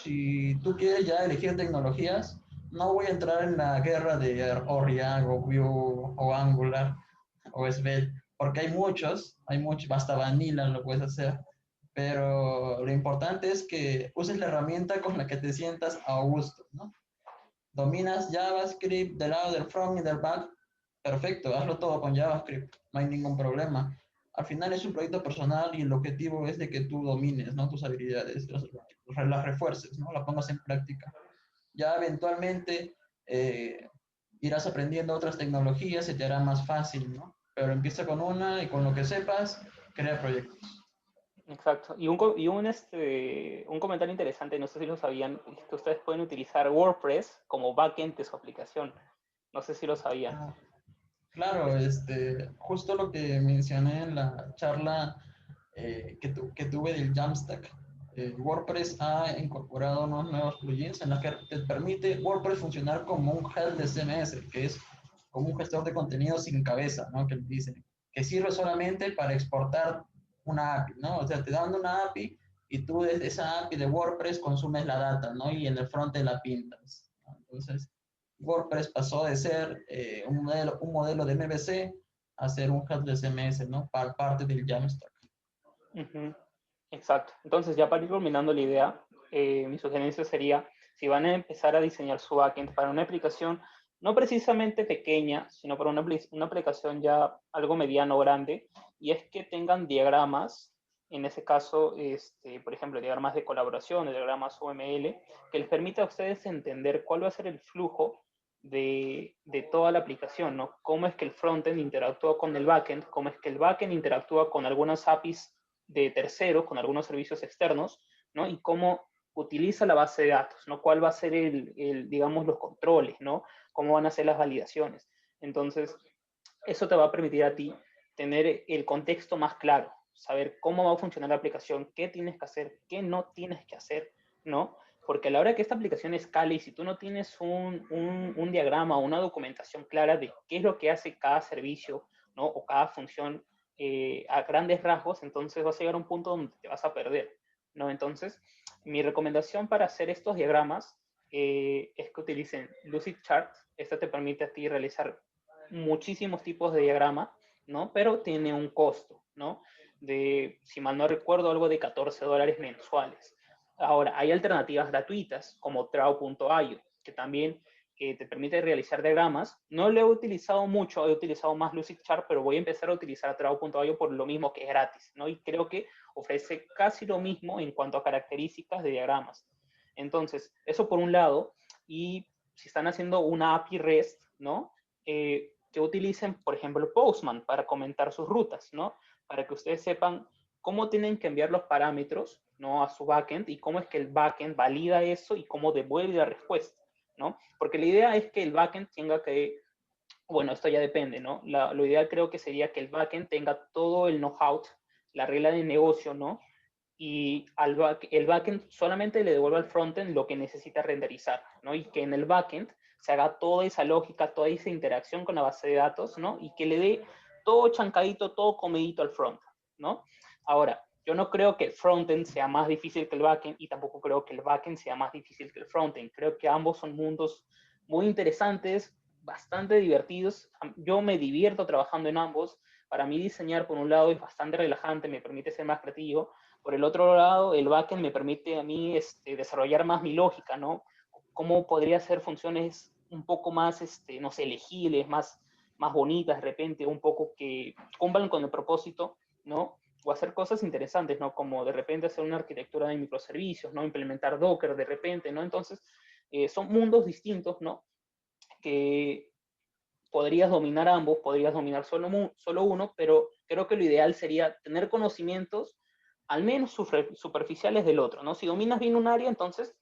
si tú quieres ya elegir tecnologías, no voy a entrar en la guerra de o React, o Vue, o Angular, o Svelte, porque hay muchos, hasta Vanilla lo puedes hacer, pero lo importante es que uses la herramienta con la que te sientas a gusto, ¿no? Dominas JavaScript del lado del front y del back, perfecto, hazlo todo con JavaScript, no hay ningún problema. Al final es un proyecto personal y el objetivo es de que tú domines, ¿no? Tus habilidades, las refuerces, ¿no? Las pongas en práctica. Ya eventualmente irás aprendiendo otras tecnologías, se te hará más fácil, ¿no? Pero empieza con una y con lo que sepas, crea proyectos. Exacto. Y un comentario interesante, no sé si lo sabían, es que ustedes pueden utilizar WordPress como backend de su aplicación. No sé si lo sabían. Claro, justo lo que mencioné en la charla que tuve del Jamstack. WordPress ha incorporado unos nuevos plugins en los que te permite WordPress funcionar como un headless CMS, que es como un gestor de contenido sin cabeza, ¿no? Que dicen que sirve solamente para exportar una API, ¿no? O sea, te dan una API y tú desde esa API de WordPress consumes la data, ¿no? Y en el front la pintas, ¿no? Entonces, WordPress pasó de ser un modelo de MVC a ser un headless CMS, ¿no? Para parte del Jamstack. Ujú. Exacto. Entonces, ya para ir culminando la idea, mi sugerencia sería, si van a empezar a diseñar su backend para una aplicación no precisamente pequeña, sino para una aplicación ya algo mediano o grande, y es que tengan diagramas, en ese caso, por ejemplo, diagramas de colaboración, diagramas UML, que les permita a ustedes entender cuál va a ser el flujo de toda la aplicación, ¿no? Cómo es que el frontend interactúa con el backend, cómo es que el backend interactúa con algunas APIs de terceros, con algunos servicios externos, ¿no? Y cómo utiliza la base de datos, ¿no? ¿Cuál va a ser digamos, los controles, ¿no? Cómo van a ser las validaciones. Entonces, eso te va a permitir a ti tener el contexto más claro, saber cómo va a funcionar la aplicación, qué tienes que hacer, qué no tienes que hacer, ¿no? Porque a la hora que esta aplicación escale y si tú no tienes un diagrama o una documentación clara de qué es lo que hace cada servicio, ¿no? O cada función a grandes rasgos, entonces vas a llegar a un punto donde te vas a perder, ¿no? Entonces, mi recomendación para hacer estos diagramas es que utilicen Lucidchart. Esta te permite a ti realizar muchísimos tipos de diagrama, ¿no? Pero tiene un costo, ¿no? De, si mal no recuerdo, algo de $14 mensuales. Ahora, hay alternativas gratuitas como Trao.io, que también te permite realizar diagramas. No lo he utilizado mucho, he utilizado más Lucidchart, pero voy a empezar a utilizar Trao.io por lo mismo que es gratis, ¿no? Y creo que ofrece casi lo mismo en cuanto a características de diagramas. Entonces, eso por un lado, y si están haciendo una API REST, ¿no? Que utilicen, por ejemplo, Postman para comentar sus rutas, ¿no? Para que ustedes sepan cómo tienen que enviar los parámetros, ¿no? A su backend y cómo es que el backend valida eso y cómo devuelve la respuesta, ¿no? Porque la idea es que el backend tenga que, bueno, esto ya depende, ¿no? Lo ideal creo que sería que el backend tenga todo el know-how, la regla de negocio, ¿no? Y el backend solamente le devuelve al frontend lo que necesita renderizar, ¿no? Y que en el backend se haga toda esa lógica, toda esa interacción con la base de datos, ¿no? Y que le dé todo chancadito, todo comedito al frontend, ¿no? Ahora, yo no creo que el frontend sea más difícil que el backend y tampoco creo que el backend sea más difícil que el frontend. Creo que ambos son mundos muy interesantes, bastante divertidos. Yo me divierto trabajando en ambos. Para mí diseñar, por un lado, es bastante relajante, me permite ser más creativo. Por el otro lado, el backend me permite a mí desarrollar más mi lógica, ¿no? Cómo podría hacer funciones un poco más, no sé, legibles, más bonitas de repente, un poco que cumplan con el propósito, ¿no? O hacer cosas interesantes, ¿no? Como de repente hacer una arquitectura de microservicios, ¿no? Implementar Docker de repente, ¿no? Entonces, son mundos distintos, ¿no? Que podrías dominar ambos, podrías dominar solo uno, pero creo que lo ideal sería tener conocimientos al menos superficiales del otro, ¿no? Si dominas bien un área, entonces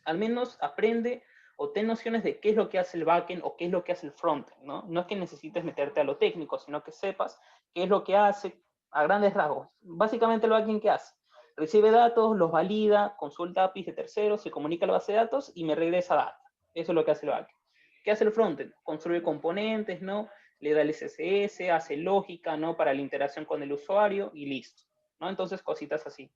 al menos aprende o ten nociones de qué es lo que hace el backend o qué es lo que hace el frontend, ¿no? No es que necesites meterte a lo técnico, sino que sepas qué es lo que hace a grandes rasgos. Básicamente el backend, ¿qué hace? Recibe datos, los valida, consulta APIs de terceros, se comunica a la base de datos y me regresa data. Eso es lo que hace el backend. ¿Qué hace el frontend? Construye componentes, ¿no? Le da el CSS, hace lógica, ¿no? Para la interacción con el usuario y listo, ¿no? Entonces, cositas así.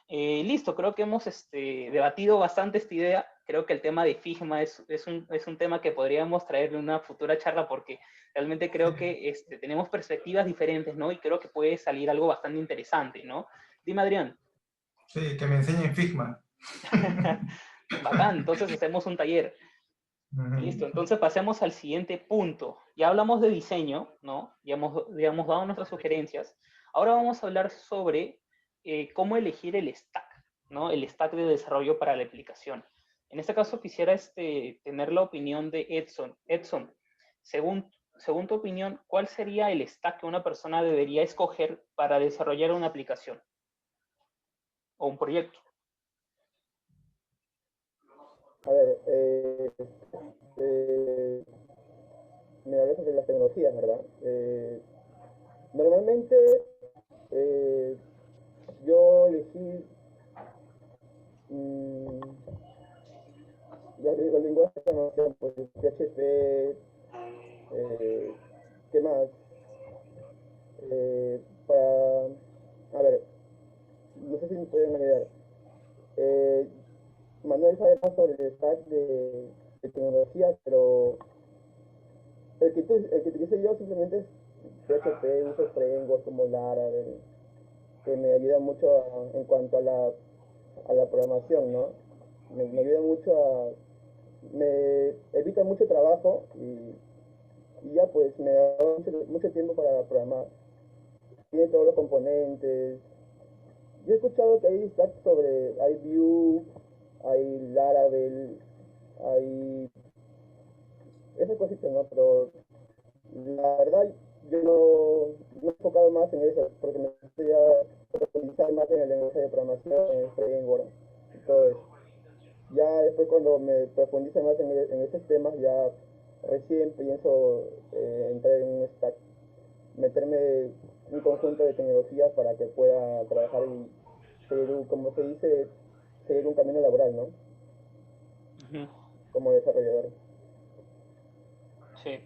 Listo, creo que hemos debatido bastante esta idea. Creo que el tema de Figma es un tema que podríamos traerle una futura charla porque realmente creo que tenemos perspectivas diferentes, ¿no? Y creo que puede salir algo bastante interesante, ¿no? Dime, Adrián. Sí, que me enseñen Figma. Bacán, entonces hacemos un taller. Listo, entonces pasemos al siguiente punto. Ya hablamos de diseño, ¿no? Ya hemos dado nuestras sugerencias. Ahora vamos a hablar sobre cómo elegir el stack, ¿no? El stack de desarrollo para la aplicación. En este caso quisiera tener la opinión de Edson. Edson, según tu opinión, ¿cuál sería el stack que una persona debería escoger para desarrollar una aplicación o un proyecto? A ver, me hablas sobre las tecnologías, ¿verdad? Normalmente eh, yo elegí mm, los lenguajes de programación, pues PHP, ¿qué más? Para, a ver, no sé si me pueden ayudar. Eh, Manuel sabe más sobre el stack de tecnología, pero el que utilicé yo simplemente es PHP, uso frameworks como Laravel, que me ayuda mucho en cuanto a la programación, ¿no? Me ayuda mucho me evita mucho trabajo y ya pues me da mucho tiempo para programar. Tiene todos los componentes. Yo he escuchado que hay stacks hay Vue, hay Laravel, hay esas cositas, ¿no? Pero la verdad yo no he enfocado más en eso, porque me gustaría profundizar más en el lenguaje de programación, en el framework y todo eso. Ya después cuando me profundice más en esos temas, ya recién pienso entrar en un stack, meterme un conjunto de tecnologías para que pueda trabajar y seguir, como se dice, seguir un camino laboral, ¿no? Ujú. Como desarrollador. Sí.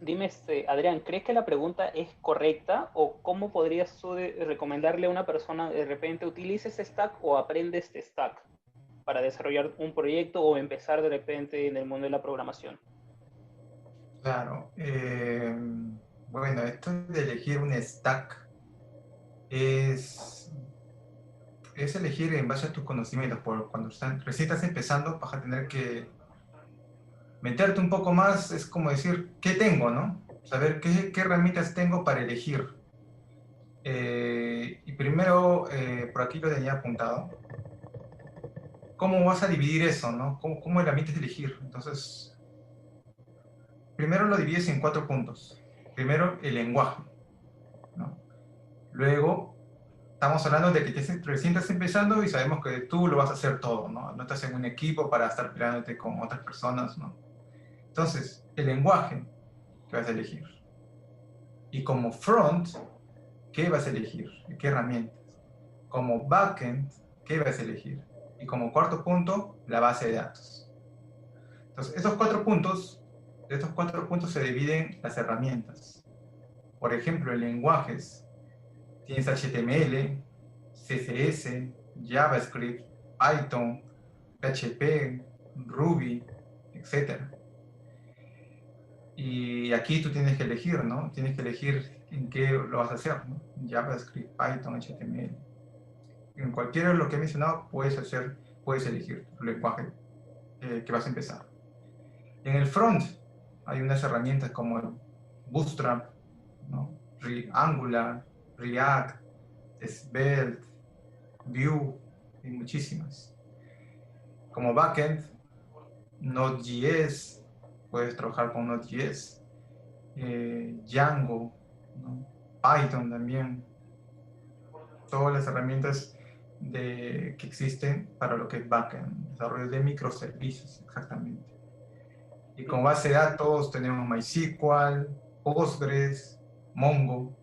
Dime, Adrián, ¿crees que la pregunta es correcta o cómo podrías tú recomendarle a una persona de repente utilice este stack o aprende este stack para desarrollar un proyecto o empezar de repente en el mundo de la programación? Claro. Bueno, esto de elegir un stack es elegir en base a tus conocimientos. Cuando recién estás empezando, vas a tener que meterte un poco más, es como decir, ¿qué tengo, no? Saber qué herramientas tengo para elegir. Y primero, por aquí lo tenía apuntado, ¿cómo vas a dividir eso, no? ¿Cómo herramientas elegir? Entonces, primero lo divides en 4 puntos. Primero, el lenguaje, ¿no? Luego, estamos hablando de que recién estás empezando y sabemos que tú lo vas a hacer todo, ¿no? No estás en un equipo para estar peleándote con otras personas, ¿no? Entonces, el lenguaje que vas a elegir. Y como front, ¿qué vas a elegir? ¿Qué herramientas? Como backend, ¿qué vas a elegir? Y como cuarto punto, la base de datos. Entonces, de estos cuatro puntos se dividen las herramientas. Por ejemplo, en lenguajes, tienes HTML, CSS, JavaScript, Python, PHP, Ruby, etc. Y aquí tú tienes que elegir, ¿no? Tienes que elegir en qué lo vas a hacer, ¿no? JavaScript, Python, HTML. En cualquiera de lo que he mencionado puedes elegir tu lenguaje que vas a empezar. En el front hay unas herramientas como el Bootstrap, ¿no? Angular, React, Svelte, Vue y muchísimas. Como backend, Node.js, puedes trabajar con Node.js, Django, ¿no? Python también. Todas las herramientas que existen para lo que es backend, desarrollo de microservicios, exactamente. Y como base de datos tenemos MySQL, Postgres, Mongo,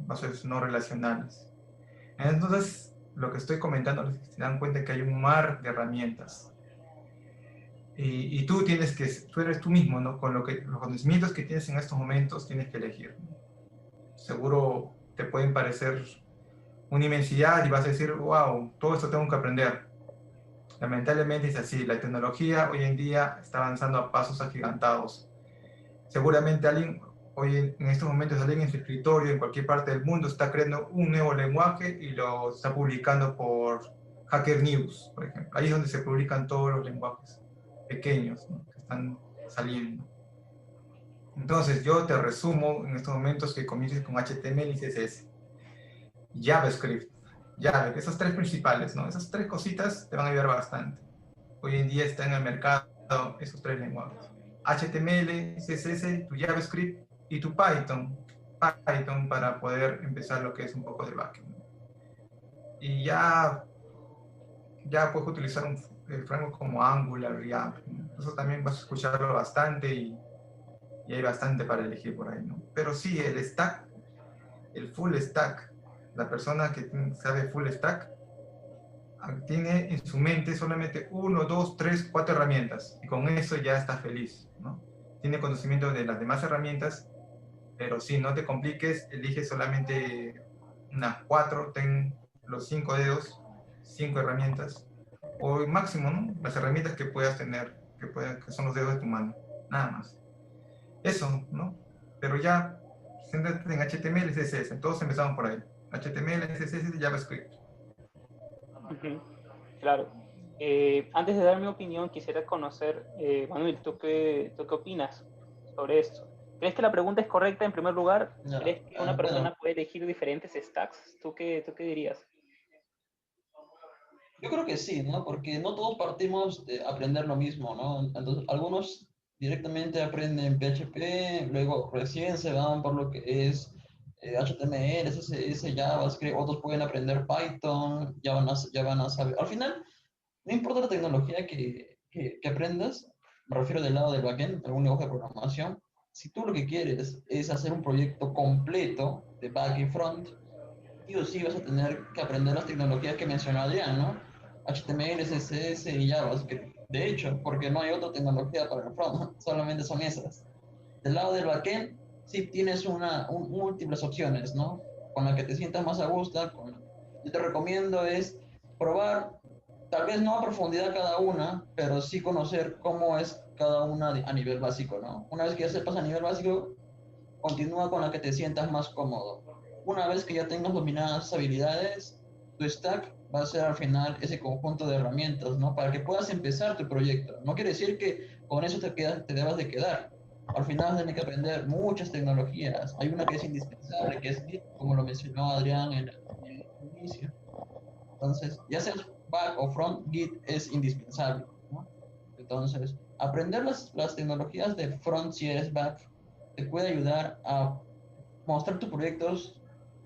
bases no relacionales. Entonces, lo que estoy comentando, se dan cuenta que hay un mar de herramientas. Y tú eres tú mismo, ¿no? Con los conocimientos que tienes en estos momentos, tienes que elegir, ¿no? Seguro te pueden parecer una inmensidad y vas a decir, wow, todo esto tengo que aprender. Lamentablemente es así, la tecnología hoy en día está avanzando a pasos agigantados. Seguramente en estos momentos alguien en su escritorio, en cualquier parte del mundo, está creando un nuevo lenguaje y lo está publicando por Hacker News, por ejemplo. Ahí es donde se publican todos los lenguajes pequeños, ¿no?, que están saliendo. Entonces yo te resumo en estos momentos que comiences con HTML y CSS. JavaScript, esas tres principales, ¿no? Esas tres cositas te van a ayudar bastante. Hoy en día está en el mercado esos tres lenguajes. HTML, CSS, tu JavaScript y tu Python. Python para poder empezar lo que es un poco de backend. Y ya puedes utilizar un framework como Angular, React, ¿no? Eso también vas a escucharlo bastante y hay bastante para elegir por ahí, ¿no? Pero sí, el full stack, la persona que sabe full stack, tiene en su mente solamente 1, 2, 3, 4 herramientas y con eso ya está feliz, ¿no? Tiene conocimiento de las demás herramientas, pero sí, no te compliques, elige solamente unas 4, ten los 5 dedos, 5 herramientas, o máximo, ¿no?, las herramientas que puedas tener que son los dedos de tu mano, nada más. Eso, ¿no? Pero ya, céntrate en HTML, CSS, todos empezamos por ahí. HTML, CSS, JavaScript. Ujú, claro. Antes de dar mi opinión, quisiera conocer, Manuel, ¿tú qué opinas sobre esto? ¿Crees que la pregunta es correcta en primer lugar? Ya, ¿Crees que una bueno, persona puede elegir diferentes stacks? ¿Tú qué dirías? yo creo que sí, ¿no? Porque no todos partimos de aprender lo mismo, ¿no? Entonces, algunos directamente aprenden PHP, luego recién se van por lo que es HTML, CSS, JavaScript, otros pueden aprender Python, ya van a saber. Al final, no importa la tecnología que aprendas, me refiero del lado del backend, algún lenguaje de programación, si tú lo que quieres es hacer un proyecto completo de back y front, sí o sí vas a tener que aprender las tecnologías que mencionó Adrián, ¿no? HTML, CSS y JavaScript. De hecho, porque no hay otra tecnología para el front, solamente son esas. Del lado del backend, sí tienes múltiples opciones, ¿no? Con la que te sientas más a gusto. Yo te recomiendo es probar, tal vez no a profundidad cada una, pero sí conocer cómo es cada una a nivel básico, ¿no? Una vez que ya sepas a nivel básico, continúa con la que te sientas más cómodo. Una vez que ya tengas dominadas esas habilidades, tu stack va a ser al final ese conjunto de herramientas, ¿no? Para que puedas empezar tu proyecto. No quiere decir que con eso te debas de quedar. Al final tienes que aprender muchas tecnologías. Hay una que es indispensable, que es Git, como lo mencionó Adrián en el inicio. Entonces, ya sea back o front, Git es indispensable, ¿no? Entonces, aprender las tecnologías de front si eres back te puede ayudar a mostrar tus proyectos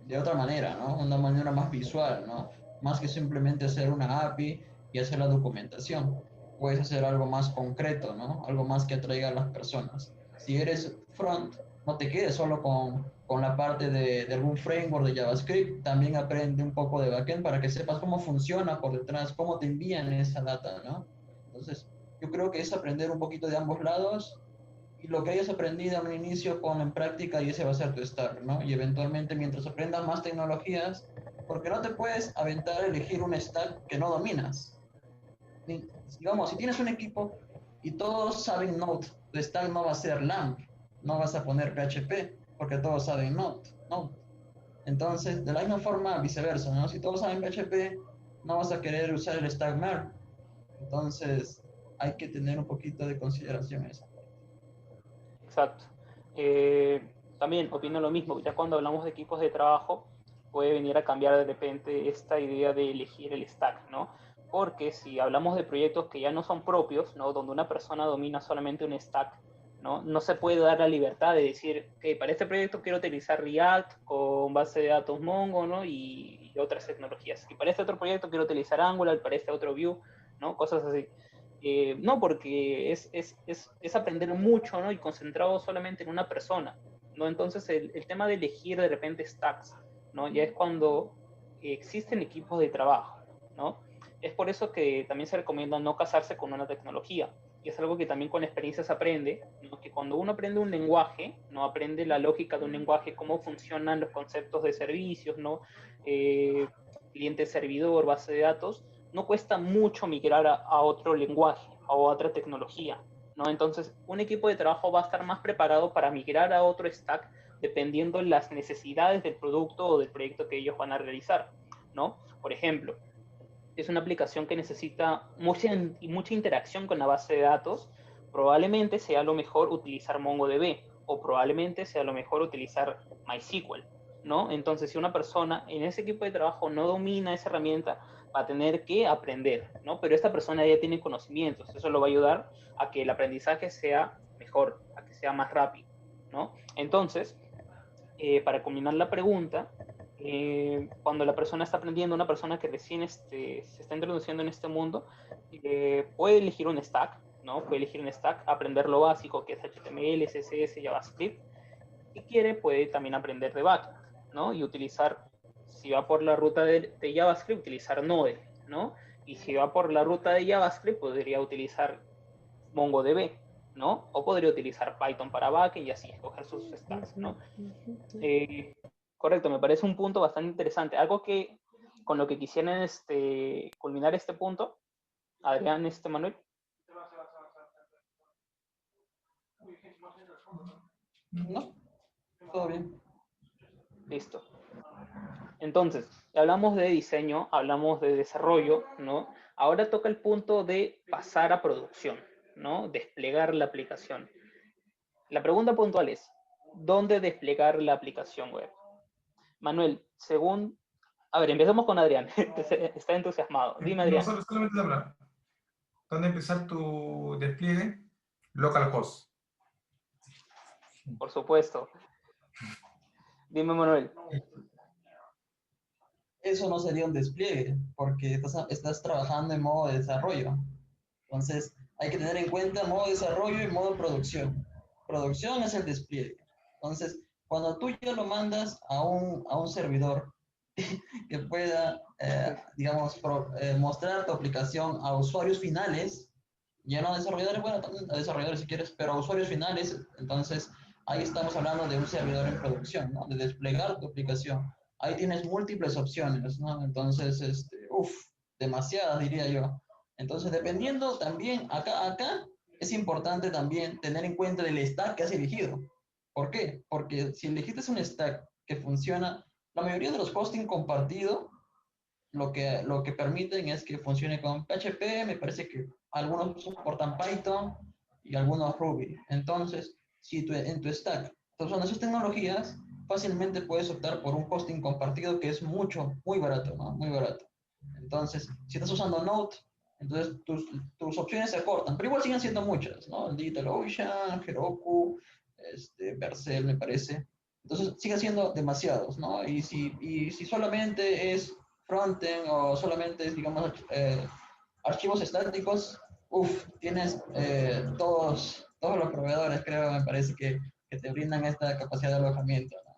de otra manera, ¿no? Una manera más visual, ¿no? Más que simplemente hacer una API y hacer la documentación. Puedes hacer algo más concreto, ¿no? Algo más que atraiga a las personas. Si eres front, no te quedes solo con la parte de algún framework de JavaScript, también aprende un poco de backend para que sepas cómo funciona por detrás, cómo te envían esa data, ¿no? Entonces, yo creo que es aprender un poquito de ambos lados y lo que hayas aprendido en un inicio con en práctica y ese va a ser tu start, ¿no? Y eventualmente mientras aprendas más tecnologías, porque no te puedes aventar a elegir un stack que no dominas. Digamos, si tienes un equipo y todos saben Node, tu stack no va a ser LAMP, no vas a poner PHP, porque todos saben Node. Entonces, de la misma forma, viceversa, ¿no? Si todos saben PHP, no vas a querer usar el stack MER. Entonces, hay que tener un poquito de consideración en esa parte. Exacto. También opino lo mismo, ya cuando hablamos de equipos de trabajo, puede venir a cambiar de repente esta idea de elegir el stack, ¿no? Porque si hablamos de proyectos que ya no son propios, ¿no? Donde una persona domina solamente un stack, ¿no? No se puede dar la libertad de decir, que para este proyecto quiero utilizar React con base de datos Mongo, ¿no? Y otras tecnologías. Y para este otro proyecto quiero utilizar Angular, para este otro Vue, ¿no? Cosas así. No, porque es aprender mucho, ¿no? Y concentrado solamente en una persona, ¿no? Entonces el tema de elegir de repente stacks, ¿no? Ya es cuando existen equipos de trabajo, ¿no? Es por eso que también se recomienda no casarse con una tecnología. Y es algo que también con experiencia se aprende, ¿no? Que cuando uno aprende un lenguaje, ¿no? Aprende la lógica de un lenguaje, cómo funcionan los conceptos de servicios, ¿no? Cliente-servidor, base de datos, no cuesta mucho migrar a otro lenguaje, a otra tecnología, ¿no? Entonces, un equipo de trabajo va a estar más preparado para migrar a otro stack dependiendo de las necesidades del producto o del proyecto que ellos van a realizar, ¿no? Por ejemplo, es una aplicación que necesita mucha interacción con la base de datos, probablemente sea lo mejor utilizar MongoDB o probablemente sea lo mejor utilizar MySQL, ¿no? Entonces, si una persona en ese equipo de trabajo no domina esa herramienta, va a tener que aprender, ¿no? Pero esta persona ya tiene conocimientos, eso lo va a ayudar a que el aprendizaje sea mejor, a que sea más rápido, ¿no? Entonces, para combinar la pregunta, cuando la persona está aprendiendo, una persona que recién se está introduciendo en este mundo, puede elegir un stack, ¿no? Puede elegir un stack, aprender lo básico, que es HTML, CSS, JavaScript. Si quiere, puede también aprender de backend, ¿no? Y utilizar, si va por la ruta de JavaScript, utilizar Node, ¿no? Y si va por la ruta de JavaScript, podría utilizar MongoDB, ¿no? O podría utilizar Python para backend y así escoger sus stacks, ¿no? Correcto, me parece un punto bastante interesante. Algo que con lo que quisieran culminar este punto, Adrián, Manuel. No, todo bien. Listo. Entonces, hablamos de diseño, hablamos de desarrollo, ¿no? Ahora toca el punto de pasar a producción, ¿no? Desplegar la aplicación. La pregunta puntual es, ¿dónde desplegar la aplicación web? Manuel, según... A ver, empezamos con Adrián. Está entusiasmado. Dime, No, Adrián. solamente la palabra. ¿Dónde empezar tu despliegue? Localhost. Por supuesto. Dime, Manuel. Eso no sería un despliegue, porque estás trabajando en modo de desarrollo. Entonces, hay que tener en cuenta modo desarrollo y modo producción. Producción es el despliegue. Entonces, cuando tú ya lo mandas a un servidor que pueda, digamos, mostrar tu aplicación a usuarios finales, ya no a desarrolladores, bueno, también a desarrolladores si quieres, pero a usuarios finales, entonces ahí estamos hablando de un servidor en producción, ¿no? De desplegar tu aplicación. Ahí tienes múltiples opciones, ¿no? Entonces, demasiadas diría yo. Entonces, dependiendo también, acá es importante también tener en cuenta el stack que has elegido. ¿Por qué? Porque si elegiste un stack que funciona, la mayoría de los hosting compartido lo que permiten es que funcione con PHP, me parece que algunos soportan Python y algunos Ruby. Entonces, si en tu stack estás usando esas tecnologías, fácilmente puedes optar por un hosting compartido que es muy barato, ¿no? Muy barato. Entonces, si estás usando Node, entonces tus opciones se acortan, pero igual siguen siendo muchas, ¿no? DigitalOcean, Heroku, Vercel, me parece. Entonces, sigue siendo demasiados, ¿no? Y si solamente es frontend o solamente es, digamos, archivos estáticos, tienes todos los proveedores, creo, me parece que te brindan esta capacidad de alojamiento, ¿no?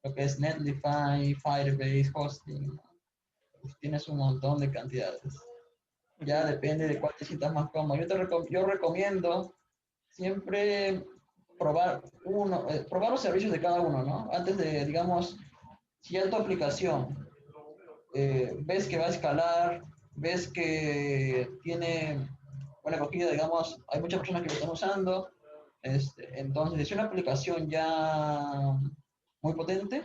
Lo que es Netlify, Firebase, Hosting, ¿no? Tienes un montón de cantidades. Ya depende de cuál te sientas más cómodo. Yo recomiendo siempre probar los servicios de cada uno, ¿no? Antes de, digamos, si ya tu aplicación ves que va a escalar, ves que tiene buena acogida, digamos, hay muchas personas que lo están usando, entonces, si es una aplicación ya muy potente,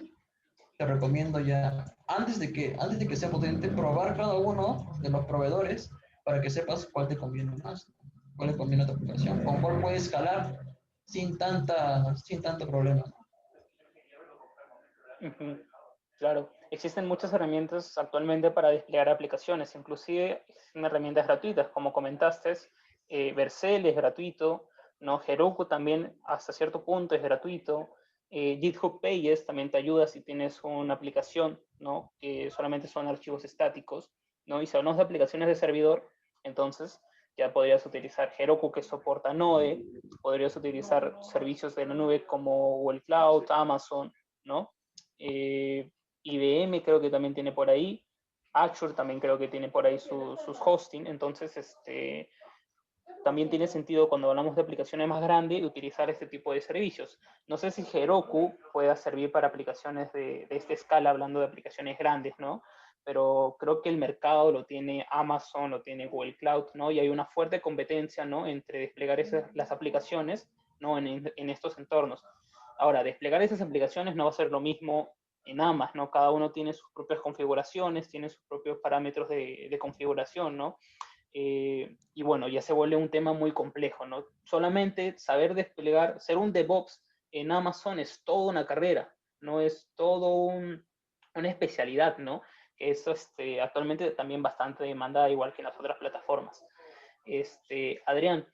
te recomiendo ya, antes de que sea potente, probar cada uno de los proveedores para que sepas cuál te conviene más, cuál le conviene a tu aplicación, con cuál puedes escalar sin tanto problema. Claro, existen muchas herramientas actualmente para desplegar aplicaciones, inclusive existen herramientas gratuitas, como comentaste, Vercel es gratuito, ¿no? Heroku también hasta cierto punto es gratuito, GitHub Pages también te ayuda si tienes una aplicación, ¿no? Que solamente son archivos estáticos, ¿no? Y si hablamos de aplicaciones de servidor, entonces ya podrías utilizar Heroku que soporta Node, podrías utilizar servicios de la nube como Google Cloud, Amazon, ¿no? IBM creo que también tiene por ahí, Azure también creo que tiene por ahí sus hosting, entonces también tiene sentido cuando hablamos de aplicaciones más grandes utilizar este tipo de servicios. No sé si Heroku pueda servir para aplicaciones de esta escala, hablando de aplicaciones grandes, ¿no? Pero creo que el mercado lo tiene Amazon, lo tiene Google Cloud, ¿no? Y hay una fuerte competencia, ¿no? Entre desplegar las aplicaciones, ¿no? En estos entornos. Ahora, desplegar esas aplicaciones no va a ser lo mismo en ambas, ¿no? Cada uno tiene sus propias configuraciones, tiene sus propios parámetros de configuración, ¿no? Y bueno, ya se vuelve un tema muy complejo, ¿no? Solamente saber desplegar, ser un DevOps en Amazon es toda una carrera, ¿no? Es todo una especialidad, ¿no? Que eso actualmente también bastante demandada, igual que en las otras plataformas. Adrián,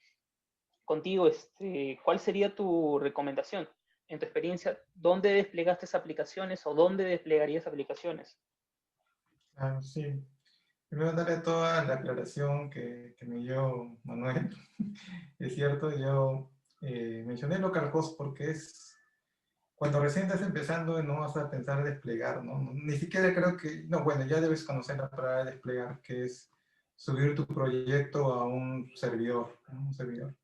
contigo, ¿cuál sería tu recomendación? En tu experiencia, ¿dónde desplegaste esas aplicaciones o dónde desplegarías aplicaciones? Ah, sí. Primero darle toda la aclaración que me dio Manuel. Es cierto, yo mencioné localhost porque es cuando recién estás empezando no vas a pensar desplegar, ¿no? Ni siquiera creo que, no, bueno, ya debes conocer la palabra desplegar, que es subir tu proyecto a un servidor, ¿no? Un servidor.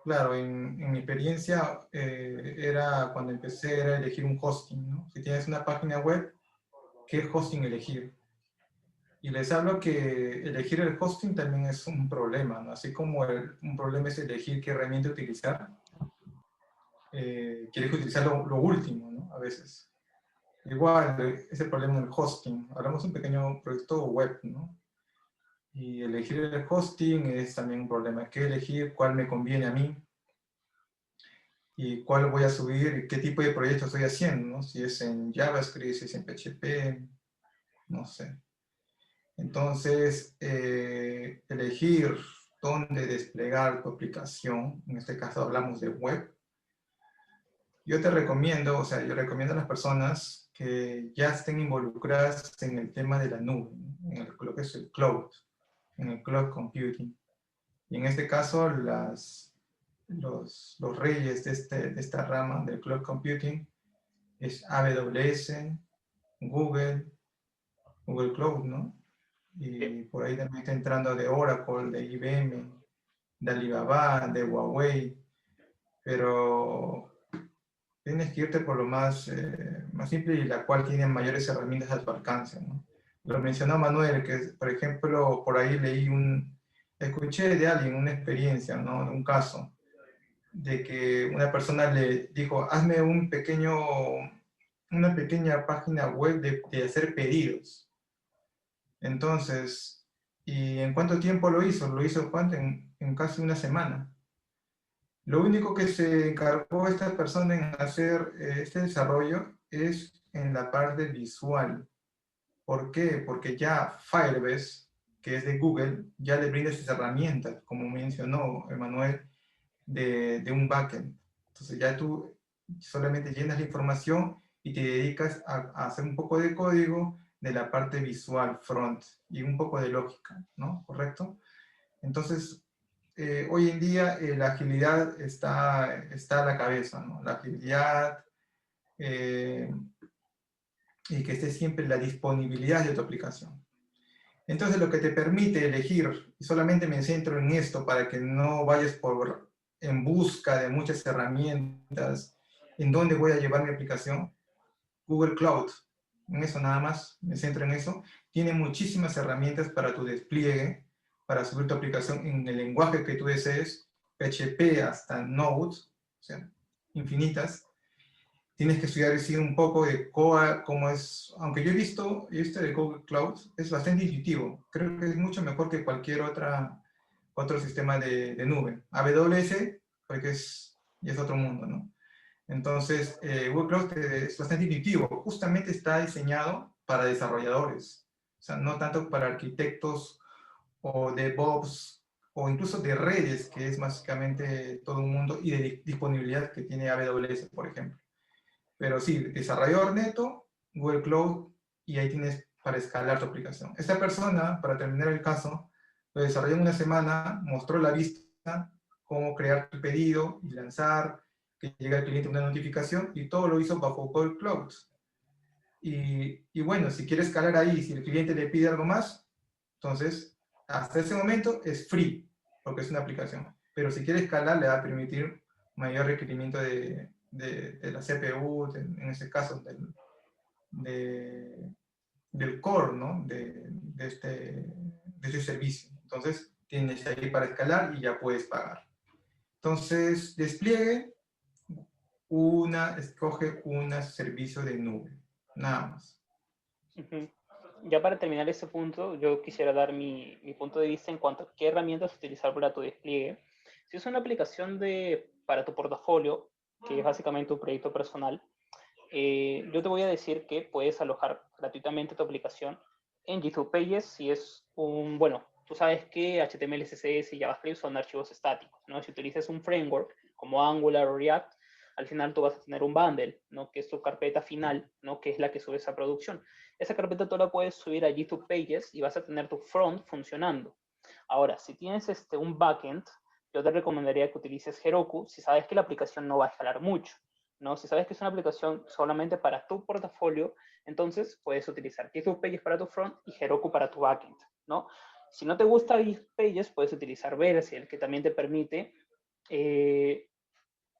Claro, en mi experiencia era cuando empecé era elegir un hosting, ¿no? Si tienes una página web, ¿qué hosting elegir? Y les hablo que elegir el hosting también es un problema, ¿no? Así como un problema es elegir qué herramienta utilizar, quieres utilizar lo último, ¿no? A veces. Igual, es el problema del hosting. Hablamos de un pequeño proyecto web, ¿no? Y elegir el hosting es también un problema. ¿Qué elegir? ¿Cuál me conviene a mí? ¿Y cuál voy a subir? ¿Y qué tipo de proyecto estoy haciendo? ¿No? Si es en JavaScript, si es en PHP, no sé. Entonces, elegir dónde desplegar tu aplicación, en este caso hablamos de web. Yo te recomiendo, o sea, yo recomiendo a las personas que ya estén involucradas en el tema de la nube, ¿no? En lo que es el cloud, en el cloud computing. Y en este caso, los reyes de esta rama del cloud computing es AWS, Google, Google Cloud, ¿no? Y por ahí también está entrando de Oracle, de IBM, de Alibaba, de Huawei, pero tienes que irte por lo más simple y la cual tiene mayores herramientas a tu alcance, ¿no? Lo mencionó Manuel, que por ejemplo, por ahí escuché de alguien una experiencia, ¿no? Un caso, de que una persona le dijo, hazme una pequeña página web de hacer pedidos. Entonces, ¿y en cuánto tiempo lo hizo? Lo hizo ¿cuánto? En casi una semana. Lo único que se encargó esta persona en hacer este desarrollo es en la parte visual. ¿Por qué? Porque ya Firebase, que es de Google, ya le brinda esas herramientas, como mencionó Emanuel, de un backend. Entonces ya tú solamente llenas la información y te dedicas a hacer un poco de código de la parte visual, front, y un poco de lógica, ¿no? ¿Correcto? Entonces, hoy en día la agilidad está a la cabeza, ¿no? La agilidad eh, y que esté siempre la disponibilidad de tu aplicación. Entonces, lo que te permite elegir, y solamente me centro en esto para que no vayas en busca de muchas herramientas, en dónde voy a llevar mi aplicación, Google Cloud, en eso nada más, me centro en eso, tiene muchísimas herramientas para tu despliegue, para subir tu aplicación en el lenguaje que tú desees, PHP hasta Node, o sea, infinitas. Tienes que estudiar sí, un poco de cómo es, aunque yo he visto este de Google Cloud, es bastante intuitivo, creo que es mucho mejor que cualquier otro sistema de nube. AWS, porque ya es otro mundo, ¿no? Entonces, Google Cloud es bastante intuitivo, justamente está diseñado para desarrolladores, o sea, no tanto para arquitectos o DevOps o incluso de redes, que es básicamente todo un mundo, y de disponibilidad que tiene AWS, por ejemplo. Pero sí, desarrollador neto, Google Cloud, y ahí tienes para escalar tu aplicación. Esta persona, para terminar el caso, lo desarrolló en una semana, mostró la vista, cómo crear tu pedido y lanzar, que llegue al cliente una notificación, y todo lo hizo bajo Google Cloud. Y bueno, si quieres escalar ahí, si el cliente le pide algo más, entonces, hasta ese momento es free, porque es una aplicación. Pero si quiere escalar, le va a permitir mayor requerimiento de la CPU, en este caso del core, ¿no? De este servicio. Entonces, tienes ahí para escalar y ya puedes pagar. Entonces, despliegue, escoge un servicio de nube, nada más. Uh-huh. Ya para terminar ese punto, yo quisiera dar mi punto de vista en cuanto a qué herramientas utilizar para tu despliegue. Si es una aplicación para tu portafolio, que es básicamente un proyecto personal, yo te voy a decir que puedes alojar gratuitamente tu aplicación en GitHub Pages si es bueno, tú sabes que HTML, CSS y JavaScript son archivos estáticos, ¿no? Si utilizas un framework como Angular o React, al final tú vas a tener un bundle, ¿no? Que es tu carpeta final, ¿no? Que es la que subes a producción. Esa carpeta tú la puedes subir a GitHub Pages y vas a tener tu front funcionando. Ahora, si tienes un backend, yo te recomendaría que utilices Heroku si sabes que la aplicación no va a escalar mucho, ¿no? Si sabes que es una aplicación solamente para tu portafolio, entonces puedes utilizar GitHub Pages para tu front y Heroku para tu backend, ¿no? Si no te gusta GitHub Pages, puedes utilizar Vercel, que también te permite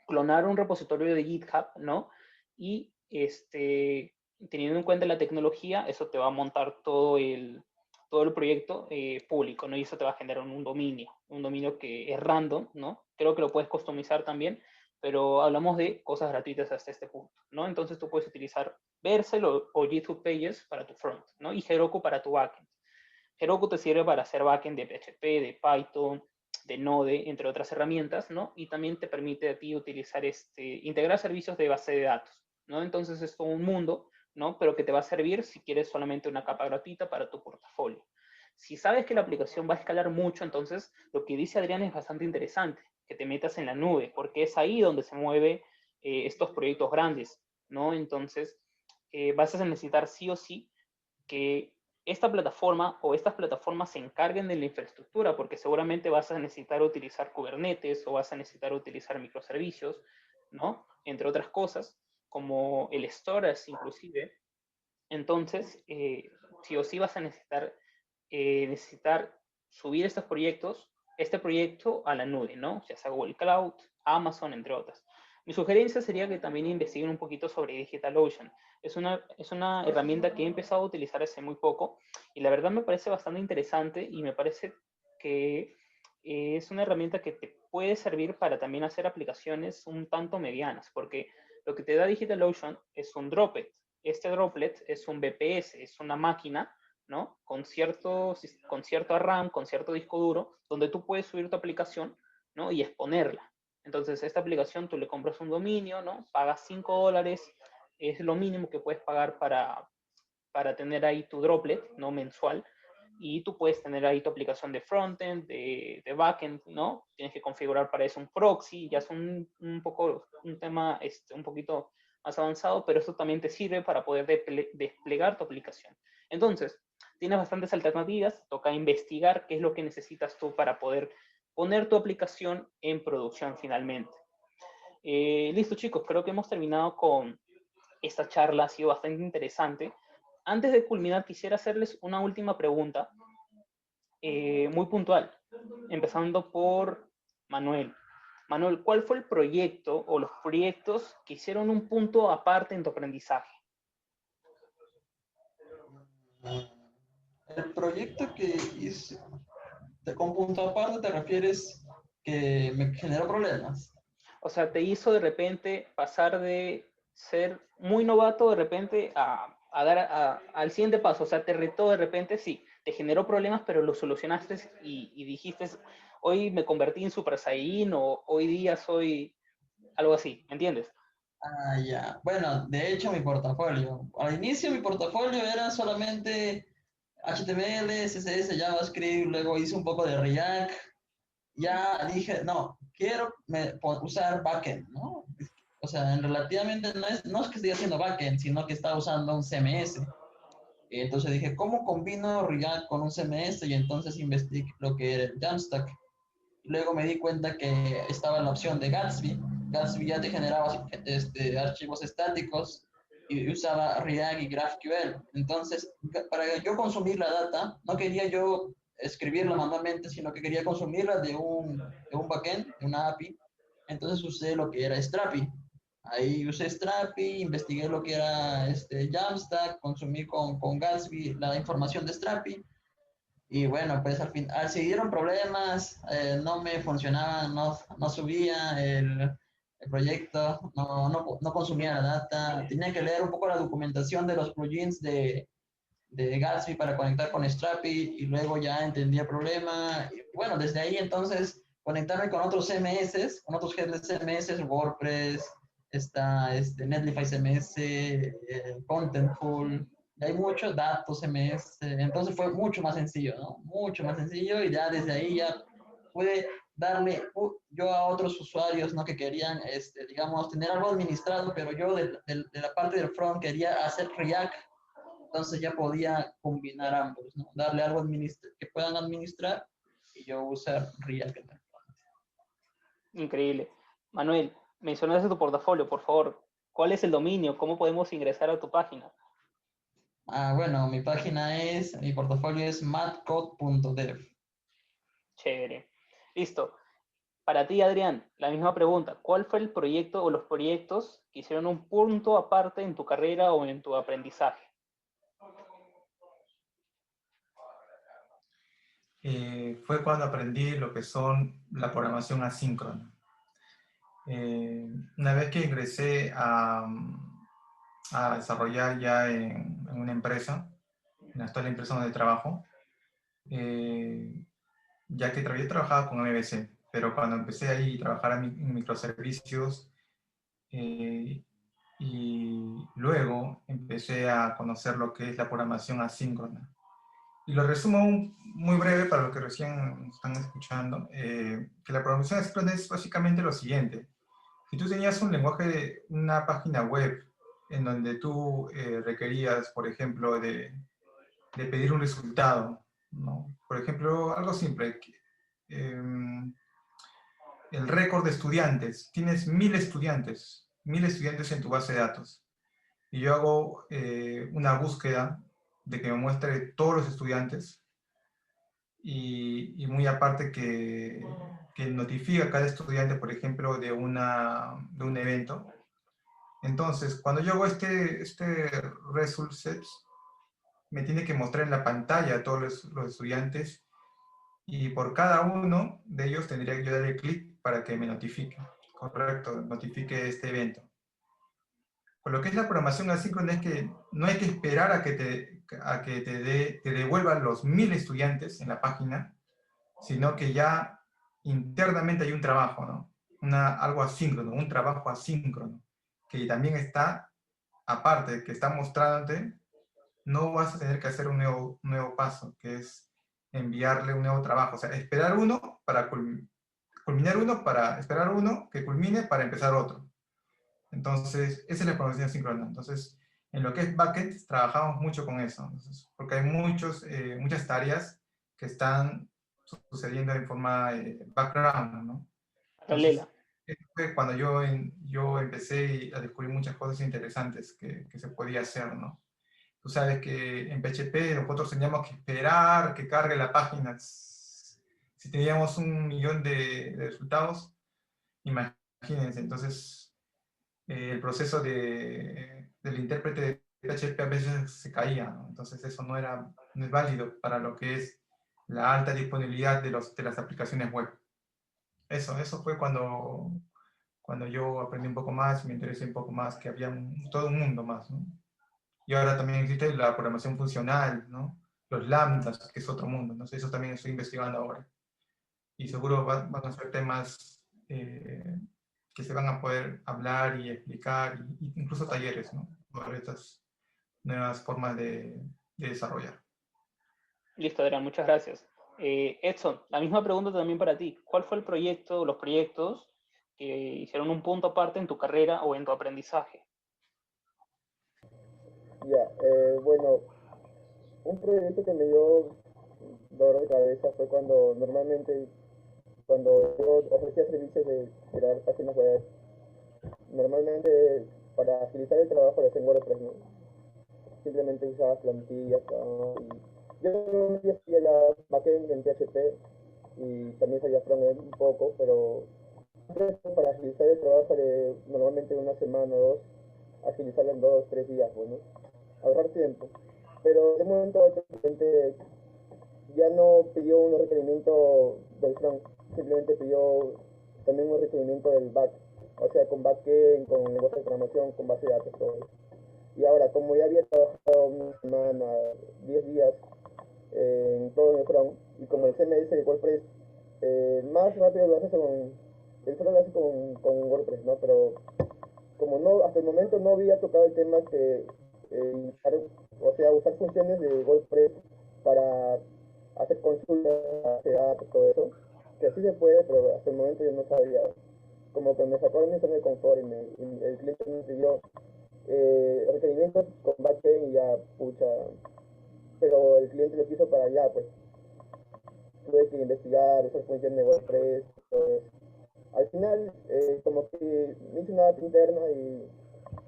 clonar un repositorio de GitHub, ¿no? Y teniendo en cuenta la tecnología, eso te va a montar todo el proyecto público, ¿no? Y eso te va a generar un dominio que es random, ¿no? Creo que lo puedes customizar también, pero hablamos de cosas gratuitas hasta este punto, ¿no? Entonces tú puedes utilizar Vercel o GitHub Pages para tu front, ¿no? Y Heroku para tu backend. Heroku te sirve para hacer backend de PHP, de Python, de Node, entre otras herramientas, ¿no? Y también te permite a ti utilizar, integrar servicios de base de datos, ¿no? Entonces es todo un mundo, ¿no? Pero que te va a servir si quieres solamente una capa gratuita para tu portafolio. Si sabes que la aplicación va a escalar mucho, entonces lo que dice Adrián es bastante interesante, que te metas en la nube, porque es ahí donde se mueven estos proyectos grandes, ¿no? Entonces vas a necesitar sí o sí que esta plataforma o estas plataformas se encarguen de la infraestructura, porque seguramente vas a necesitar utilizar Kubernetes o vas a necesitar utilizar microservicios, ¿no? Entre otras cosas, como el storage inclusive. Entonces, sí o sí vas a necesitar subir estos proyectos, este proyecto a la nube, ¿no? Ya sea Google Cloud, Amazon, entre otras. Mi sugerencia sería que también investiguen un poquito sobre DigitalOcean. Es una herramienta que he empezado a utilizar hace muy poco y la verdad me parece bastante interesante y me parece que es una herramienta que te puede servir para también hacer aplicaciones un tanto medianas, porque lo que te da DigitalOcean es un droplet. Este droplet es un VPS, es una máquina, ¿no? Con cierto RAM, con cierto disco duro, donde tú puedes subir tu aplicación, ¿no? Y exponerla. Entonces, esta aplicación tú le compras un dominio, ¿no? Pagas $5, es lo mínimo que puedes pagar para tener ahí tu droplet, ¿no? Mensual. Y tú puedes tener ahí tu aplicación de frontend, de backend, ¿no? Tienes que configurar para eso un proxy, ya es un poco un tema un poquito más avanzado, pero eso también te sirve para poder desplegar tu aplicación. Entonces, tienes bastantes alternativas, toca investigar qué es lo que necesitas tú para poder poner tu aplicación en producción finalmente. Listo, chicos, creo que hemos terminado con esta charla, ha sido bastante interesante. Antes de culminar, quisiera hacerles una última pregunta, muy puntual, empezando por Manuel. Manuel, ¿cuál fue el proyecto o los proyectos que hicieron un punto aparte en tu aprendizaje? El proyecto que hice, con punto aparte te refieres que me generó problemas. O sea, te hizo de repente pasar de ser muy novato de repente a dar al siguiente paso. O sea, te retó de repente, sí, te generó problemas, pero lo solucionaste y dijiste, hoy me convertí en Super Saiyajin o hoy día soy algo así, ¿me entiendes? Ah, ya. Bueno, de hecho mi portafolio. Al inicio mi portafolio era solamente HTML, CSS, JavaScript, luego hice un poco de React. Ya dije, no, quiero usar backend, ¿no? O sea, relativamente no es que esté haciendo backend, sino que estaba usando un CMS. Y entonces dije, ¿cómo combino React con un CMS? Y entonces investigué lo que era el Jamstack. Luego me di cuenta que estaba la opción de Gatsby. Gatsby ya te generaba archivos estáticos y usaba React y GraphQL. Entonces, para yo consumir la data, no quería yo escribirla manualmente, sino que quería consumirla de un backend, de una API. Entonces usé lo que era Strapi. Ahí usé Strapi, investigué lo que era Jamstack, consumí con Gatsby la información de Strapi y bueno, pues al se dieron problemas, no me funcionaba, no subía el proyecto, no consumía la data, tenía que leer un poco la documentación de los plugins de Gatsby para conectar con Strapi y luego ya entendí el problema. Y bueno, desde ahí entonces conectarme con otros CMS, con otros headless CMS, WordPress, está Netlify CMS, Contentful, y hay muchos datos CMS, entonces fue mucho más sencillo, ¿no? Mucho más sencillo y ya desde ahí ya pude darle yo a otros usuarios, ¿no? Que querían, digamos, tener algo administrado, pero yo de la parte del front quería hacer React, entonces ya podía combinar ambos, ¿no? Darle algo que puedan administrar y yo usar React. Increíble. Manuel, mencionaste tu portafolio, por favor. ¿Cuál es el dominio? ¿Cómo podemos ingresar a tu página? Bueno, mi portafolio es matcode.dev. Chévere. Listo. Para ti, Adrián, la misma pregunta. ¿Cuál fue el proyecto o los proyectos que hicieron un punto aparte en tu carrera o en tu aprendizaje? Fue cuando aprendí lo que son la programación asíncrona. Una vez que ingresé a desarrollar ya en una empresa, en la actual empresa donde trabajo, eh, ya que yo trabajaba con MVC, pero cuando empecé ahí a trabajar en microservicios, y luego empecé a conocer lo que es la programación asíncrona. Y lo resumo muy breve para los que recién están escuchando, que la programación asíncrona es básicamente lo siguiente. Si tú tenías un lenguaje, una página web en donde tú requerías, por ejemplo, de pedir un resultado, ¿no? Por ejemplo, algo simple, el récord de estudiantes, tienes 1000 estudiantes en tu base de datos, y yo hago una búsqueda de que me muestre todos los estudiantes, y muy aparte que notifica a cada estudiante, por ejemplo, de un evento. Entonces, cuando yo hago este result sets, me tiene que mostrar en la pantalla a todos los estudiantes, y por cada uno de ellos tendría que yo darle clic para que me notifique, correcto, notifique este evento. Por lo que es la programación asíncrona es que no hay que esperar a que te devuelvan los 1000 estudiantes en la página, sino que ya internamente hay un trabajo, ¿no? Algo asíncrono, un trabajo asíncrono, que también está, aparte, que está mostrándote, no vas a tener que hacer un nuevo paso, que es enviarle un nuevo trabajo. O sea, esperar uno para culminar uno, para esperar uno que culmine para empezar otro. Entonces, esa es la programación asíncrona. Entonces, en lo que es backend, trabajamos mucho con eso. Entonces, porque hay muchas tareas que están sucediendo en forma background, ¿no? Paralela. Entonces, eso fue cuando yo empecé a descubrir muchas cosas interesantes que se podía hacer, ¿no? Tú sabes que en PHP nosotros teníamos que esperar que cargue la página. Si teníamos 1 millón de resultados, imagínense. Entonces, el proceso del intérprete de PHP a veces se caía, ¿no? Entonces eso no es válido para lo que es la alta disponibilidad de las aplicaciones web. Eso fue cuando yo aprendí un poco más, me interesé un poco más, que había todo un mundo más, ¿no? Y ahora también existe la programación funcional, ¿no? Los lambdas, que es otro mundo, ¿no? Eso también estoy investigando ahora. Y seguro van a ser temas que se van a poder hablar y explicar, incluso talleres, ¿no? Sobre estas nuevas formas de desarrollar. Listo, Adrián, muchas gracias. Edson, la misma pregunta también para ti. ¿Cuál fue el proyecto o los proyectos que hicieron un punto aparte en tu carrera o en tu aprendizaje? Ya, bueno, un proyecto que me dio dolor de cabeza fue cuando normalmente, cuando yo ofrecía servicios de crear páginas web, normalmente para agilizar el trabajo lo hacía en WordPress, ¿no? Simplemente usaba plantillas, ¿no? Y yo normalmente hacía ya backend en PHP y también sabía frontend un poco, pero para agilizar el trabajo de normalmente una semana o dos, agilizarlo en 2 o 3 días, bueno, ahorrar tiempo. Pero de momento a otro el cliente ya no pidió un requerimiento del front, simplemente pidió también un requerimiento del back, o sea, con backend, con lenguaje de programación, con base de datos, todo eso. Y ahora, como ya había trabajado una semana, 10 días en todo el front, y como el CMS de WordPress, más rápido lo haces el front lo hace con WordPress, ¿no? Pero como no, hasta el momento no había tocado el tema que, o sea, usar funciones de WordPress para hacer consultas, hacer datos, todo eso, que sí se puede, pero hasta el momento yo no sabía. Como que me sacó de mi zona de confort y el cliente me pidió requerimientos con backend y ya, pucha, pero el cliente lo quiso para allá, pues tuve que investigar, usar funciones de WordPress, todo eso. Al final, como que me hice una app interna y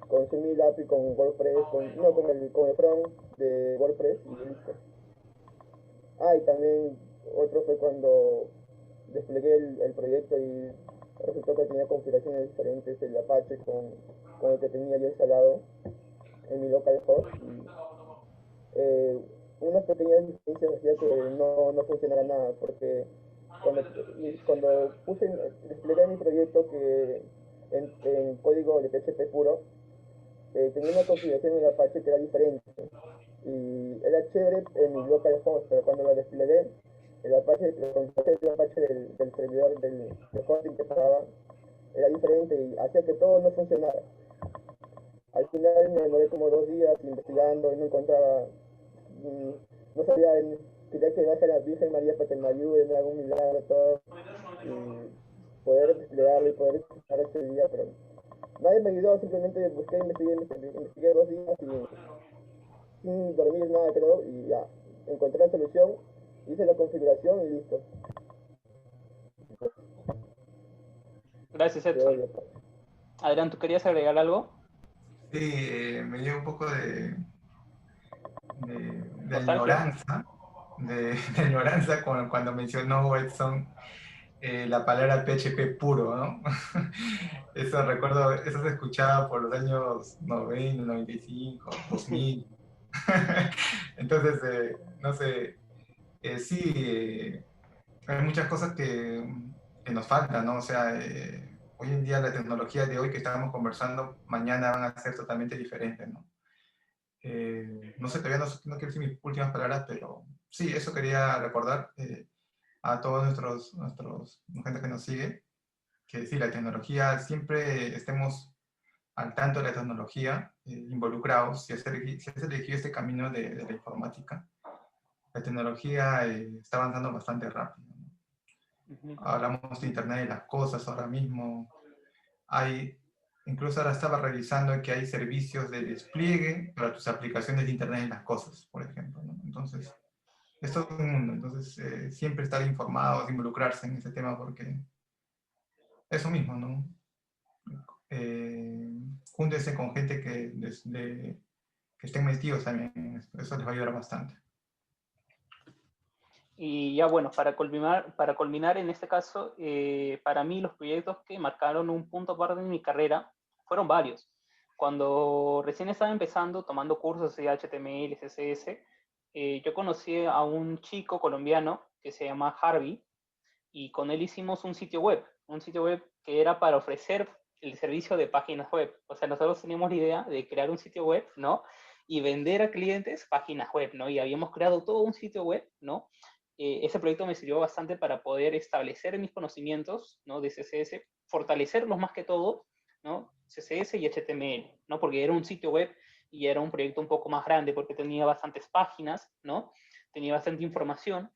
consumí la API con WordPress, no, con el front de WordPress y listo. Ah, y también otro fue cuando desplegué el proyecto y resultó que tenía configuraciones diferentes el Apache con el que tenía yo instalado en mi localhost y unas pequeñas diferencias hacía que no funcionara nada porque cuando desplegué mi proyecto que en código de PHP puro, tenía una configuración en el Apache que era diferente. Y era chévere en mi localhost, pero cuando lo desplegué, el Apache, la configuración del Apache del servidor, del hosting que pagaba, era diferente y hacía que todo no funcionara. Al final me demoré como 2 días investigando y no encontraba, no sabía, quería que baje a la Virgen María para que me ayude, me haga un milagro, todo, y poder desplegarlo y poder escuchar este día, pero nadie me ayudó, simplemente busqué, investigué 2 días y sin dormir nada creo, y ya, encontré la solución, hice la configuración y listo. Gracias, Edson. Adrián, ¿tú querías agregar algo? Sí, me dio un poco de ¿Nostalgia? ignorancia, de ignorancia cuando mencionó Edson la palabra PHP puro, ¿no? Eso recuerdo, eso se escuchaba por los años 90, 95, 2000. Entonces, no sé, sí, hay muchas cosas que nos faltan, ¿no? O sea, hoy en día la tecnología de hoy que estamos conversando, mañana van a ser totalmente diferentes, ¿no? No sé, todavía no quiero decir mis últimas palabras, pero sí, eso quería recordar a todos nuestros gente que nos sigue, que sí, la tecnología, siempre estemos al tanto de la tecnología, involucrados, si has elegido este camino de la informática, la tecnología está avanzando bastante rápido, ¿no? Hablamos de Internet de las cosas ahora mismo, incluso ahora estaba revisando que hay servicios de despliegue para tus aplicaciones de Internet de las cosas, por ejemplo, ¿no? Entonces, es todo un mundo, entonces siempre estar informados, involucrarse en ese tema porque eso mismo, ¿no? Júntense con gente que estén metidos también, eso les va a ayudar bastante. Y ya bueno, para culminar en este caso, para mí los proyectos que marcaron un punto aparte en mi carrera fueron varios. Cuando recién estaba empezando, tomando cursos de HTML, CSS, yo conocí a un chico colombiano que se llama Harvey, y con él hicimos un sitio web que era para ofrecer el servicio de páginas web. O sea, nosotros teníamos la idea de crear un sitio web, ¿no? Y vender a clientes páginas web, ¿no? Y habíamos creado todo un sitio web, ¿no? Ese proyecto me sirvió bastante para poder establecer mis conocimientos, ¿no? De CSS, fortalecerlos más que todo, ¿no? CSS y HTML, ¿no? Porque era un sitio web y era un proyecto un poco más grande porque tenía bastantes páginas, ¿no? Tenía bastante información,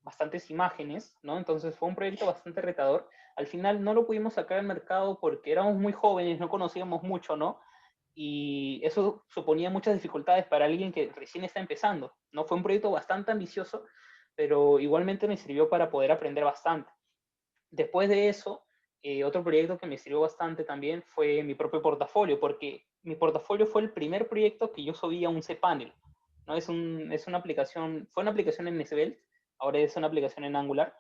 bastantes imágenes, ¿no? Entonces fue un proyecto bastante retador. Al final no lo pudimos sacar al mercado porque éramos muy jóvenes, no conocíamos mucho, ¿no? Y eso suponía muchas dificultades para alguien que recién está empezando, ¿no? Fue un proyecto bastante ambicioso, pero igualmente me sirvió para poder aprender bastante. Después de eso, otro proyecto que me sirvió bastante también fue mi propio portafolio, porque mi portafolio fue el primer proyecto que yo subí a un cPanel, ¿no? Es una aplicación, fue una aplicación en Svelte, ahora es una aplicación en Angular,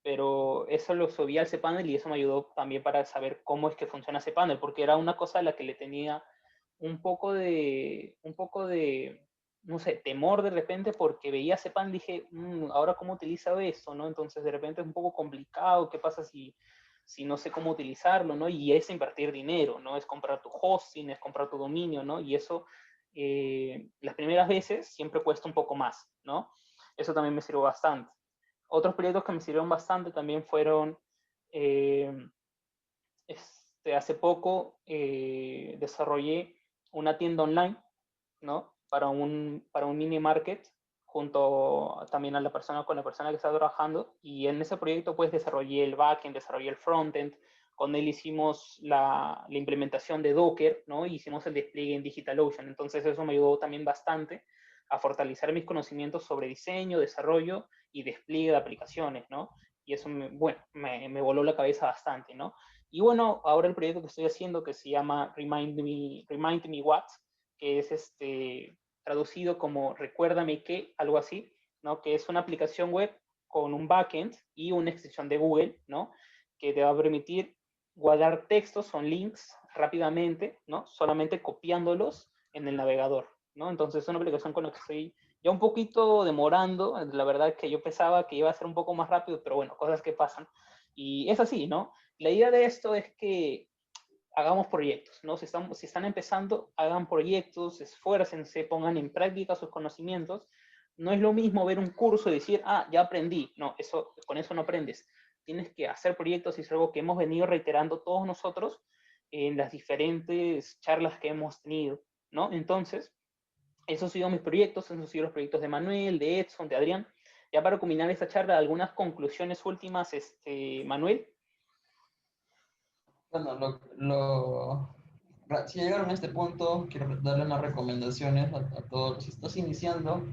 pero eso lo subí al cPanel y eso me ayudó también para saber cómo es que funciona cPanel, porque era una cosa a la que le tenía un poco de, no sé, temor de repente porque veía cPanel y dije, ahora cómo utilizo esto, ¿no? Entonces de repente es un poco complicado, ¿qué pasa si no sé cómo utilizarlo, ¿no? Y es invertir dinero, ¿no? Es comprar tu hosting, es comprar tu dominio, ¿no? Y eso, las primeras veces siempre cuesta un poco más, ¿no? Eso también me sirvió bastante. Otros proyectos que me sirvieron bastante también fueron, hace poco desarrollé una tienda online, ¿no? Para un mini market junto también a con la persona que está trabajando, y en ese proyecto pues desarrollé el backend, desarrollé el frontend, con él hicimos la implementación de Docker, ¿no? Y hicimos el despliegue en DigitalOcean, entonces eso me ayudó también bastante a fortalecer mis conocimientos sobre diseño, desarrollo y despliegue de aplicaciones, ¿no? Y eso, bueno, me voló la cabeza bastante, ¿no? Y bueno, ahora el proyecto que estoy haciendo que se llama Remind Me What, que es traducido como Recuérdame que, algo así, ¿no? Que es una aplicación web con un backend y una extensión de Google, ¿no? Que te va a permitir guardar textos o links rápidamente, ¿no? Solamente copiándolos en el navegador, ¿no? Entonces es una aplicación con la que estoy ya un poquito demorando. La verdad que yo pensaba que iba a ser un poco más rápido, pero bueno, cosas que pasan. Y es así, ¿no? La idea de esto es que hagamos proyectos, ¿no? Si están empezando, hagan proyectos, esfuércense, pongan en práctica sus conocimientos. No es lo mismo ver un curso y decir, ah, ya aprendí. No, con eso no aprendes. Tienes que hacer proyectos y es algo que hemos venido reiterando todos nosotros en las diferentes charlas que hemos tenido, ¿no? Entonces, esos han sido mis proyectos, esos han sido los proyectos de Manuel, de Edson, de Adrián. Ya para culminar esta charla, algunas conclusiones últimas, Manuel. Bueno, si llegaron a este punto, quiero darle unas recomendaciones a todos. Si estás iniciando,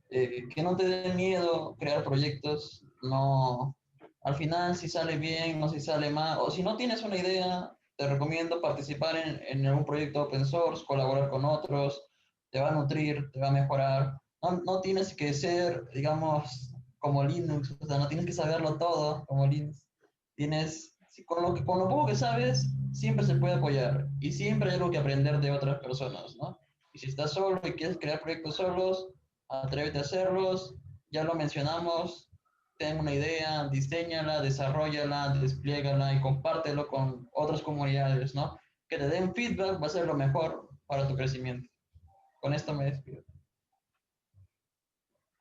que no te dé miedo crear proyectos. No, al final, si sale bien o si sale mal, o si no tienes una idea, te recomiendo participar en algún proyecto open source, colaborar con otros, te va a nutrir, te va a mejorar. No tienes que ser, digamos, como Linux, o sea, no tienes que saberlo todo como Linux. Con lo poco que sabes, siempre se puede apoyar y siempre hay algo que aprender de otras personas, ¿no? Y si estás solo y quieres crear proyectos solos, atrévete a hacerlos. Ya lo mencionamos, ten una idea, diseñala, desarrollala, despliégala y compártelo con otras comunidades, ¿no? Que te den feedback va a ser lo mejor para tu crecimiento. Con esto me despido.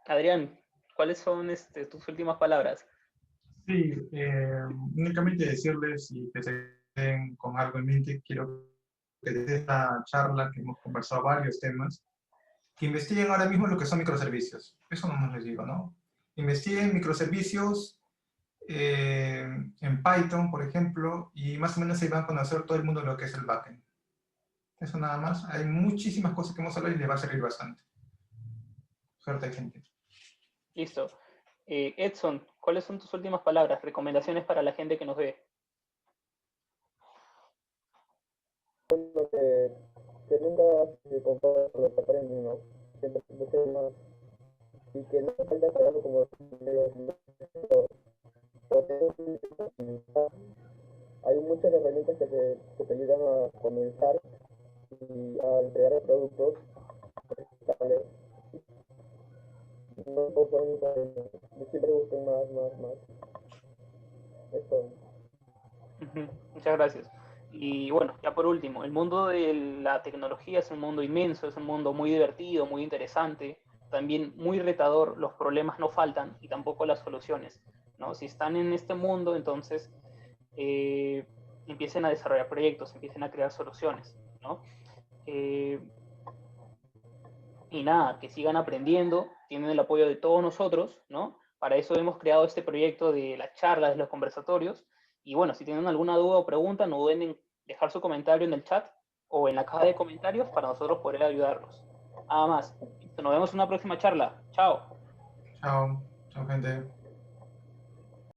Adrián, ¿cuáles son tus últimas palabras? Sí, únicamente decirles y que se queden con algo en mente, quiero que desde esta charla que hemos conversado varios temas, que investiguen ahora mismo lo que son microservicios. Eso nomás les digo, ¿no? Investiguen microservicios en Python, por ejemplo, y más o menos ahí van a conocer todo el mundo lo que es el backend. Eso nada más. Hay muchísimas cosas que hemos hablado y les va a servir bastante. Suerte, gente. Listo. Edson, ¿cuáles son tus últimas palabras? Recomendaciones para la gente que nos ve. Bueno, que nunca se conforme con lo que aprenden, ¿no? Siempre busquen más. Y que no falta saberlo como hay muchas herramientas que te ayudan a comenzar y a entregar productos estables. No conforme con siempre busquen más. Eso. Muchas gracias. Y bueno, ya por último, el mundo de la tecnología es un mundo inmenso, es un mundo muy divertido, muy interesante, también muy retador. Los problemas no faltan y tampoco las soluciones, ¿no? Si están en este mundo, entonces empiecen a desarrollar proyectos, empiecen a crear soluciones, ¿no? Y nada, que sigan aprendiendo, tienen el apoyo de todos nosotros, ¿no? Para eso hemos creado este proyecto de las charlas, de los conversatorios. Y bueno, si tienen alguna duda o pregunta, no duden en dejar su comentario en el chat o en la caja de comentarios para nosotros poder ayudarlos. Nada más. Nos vemos en una próxima charla. Chao. Chao. Chao, gente.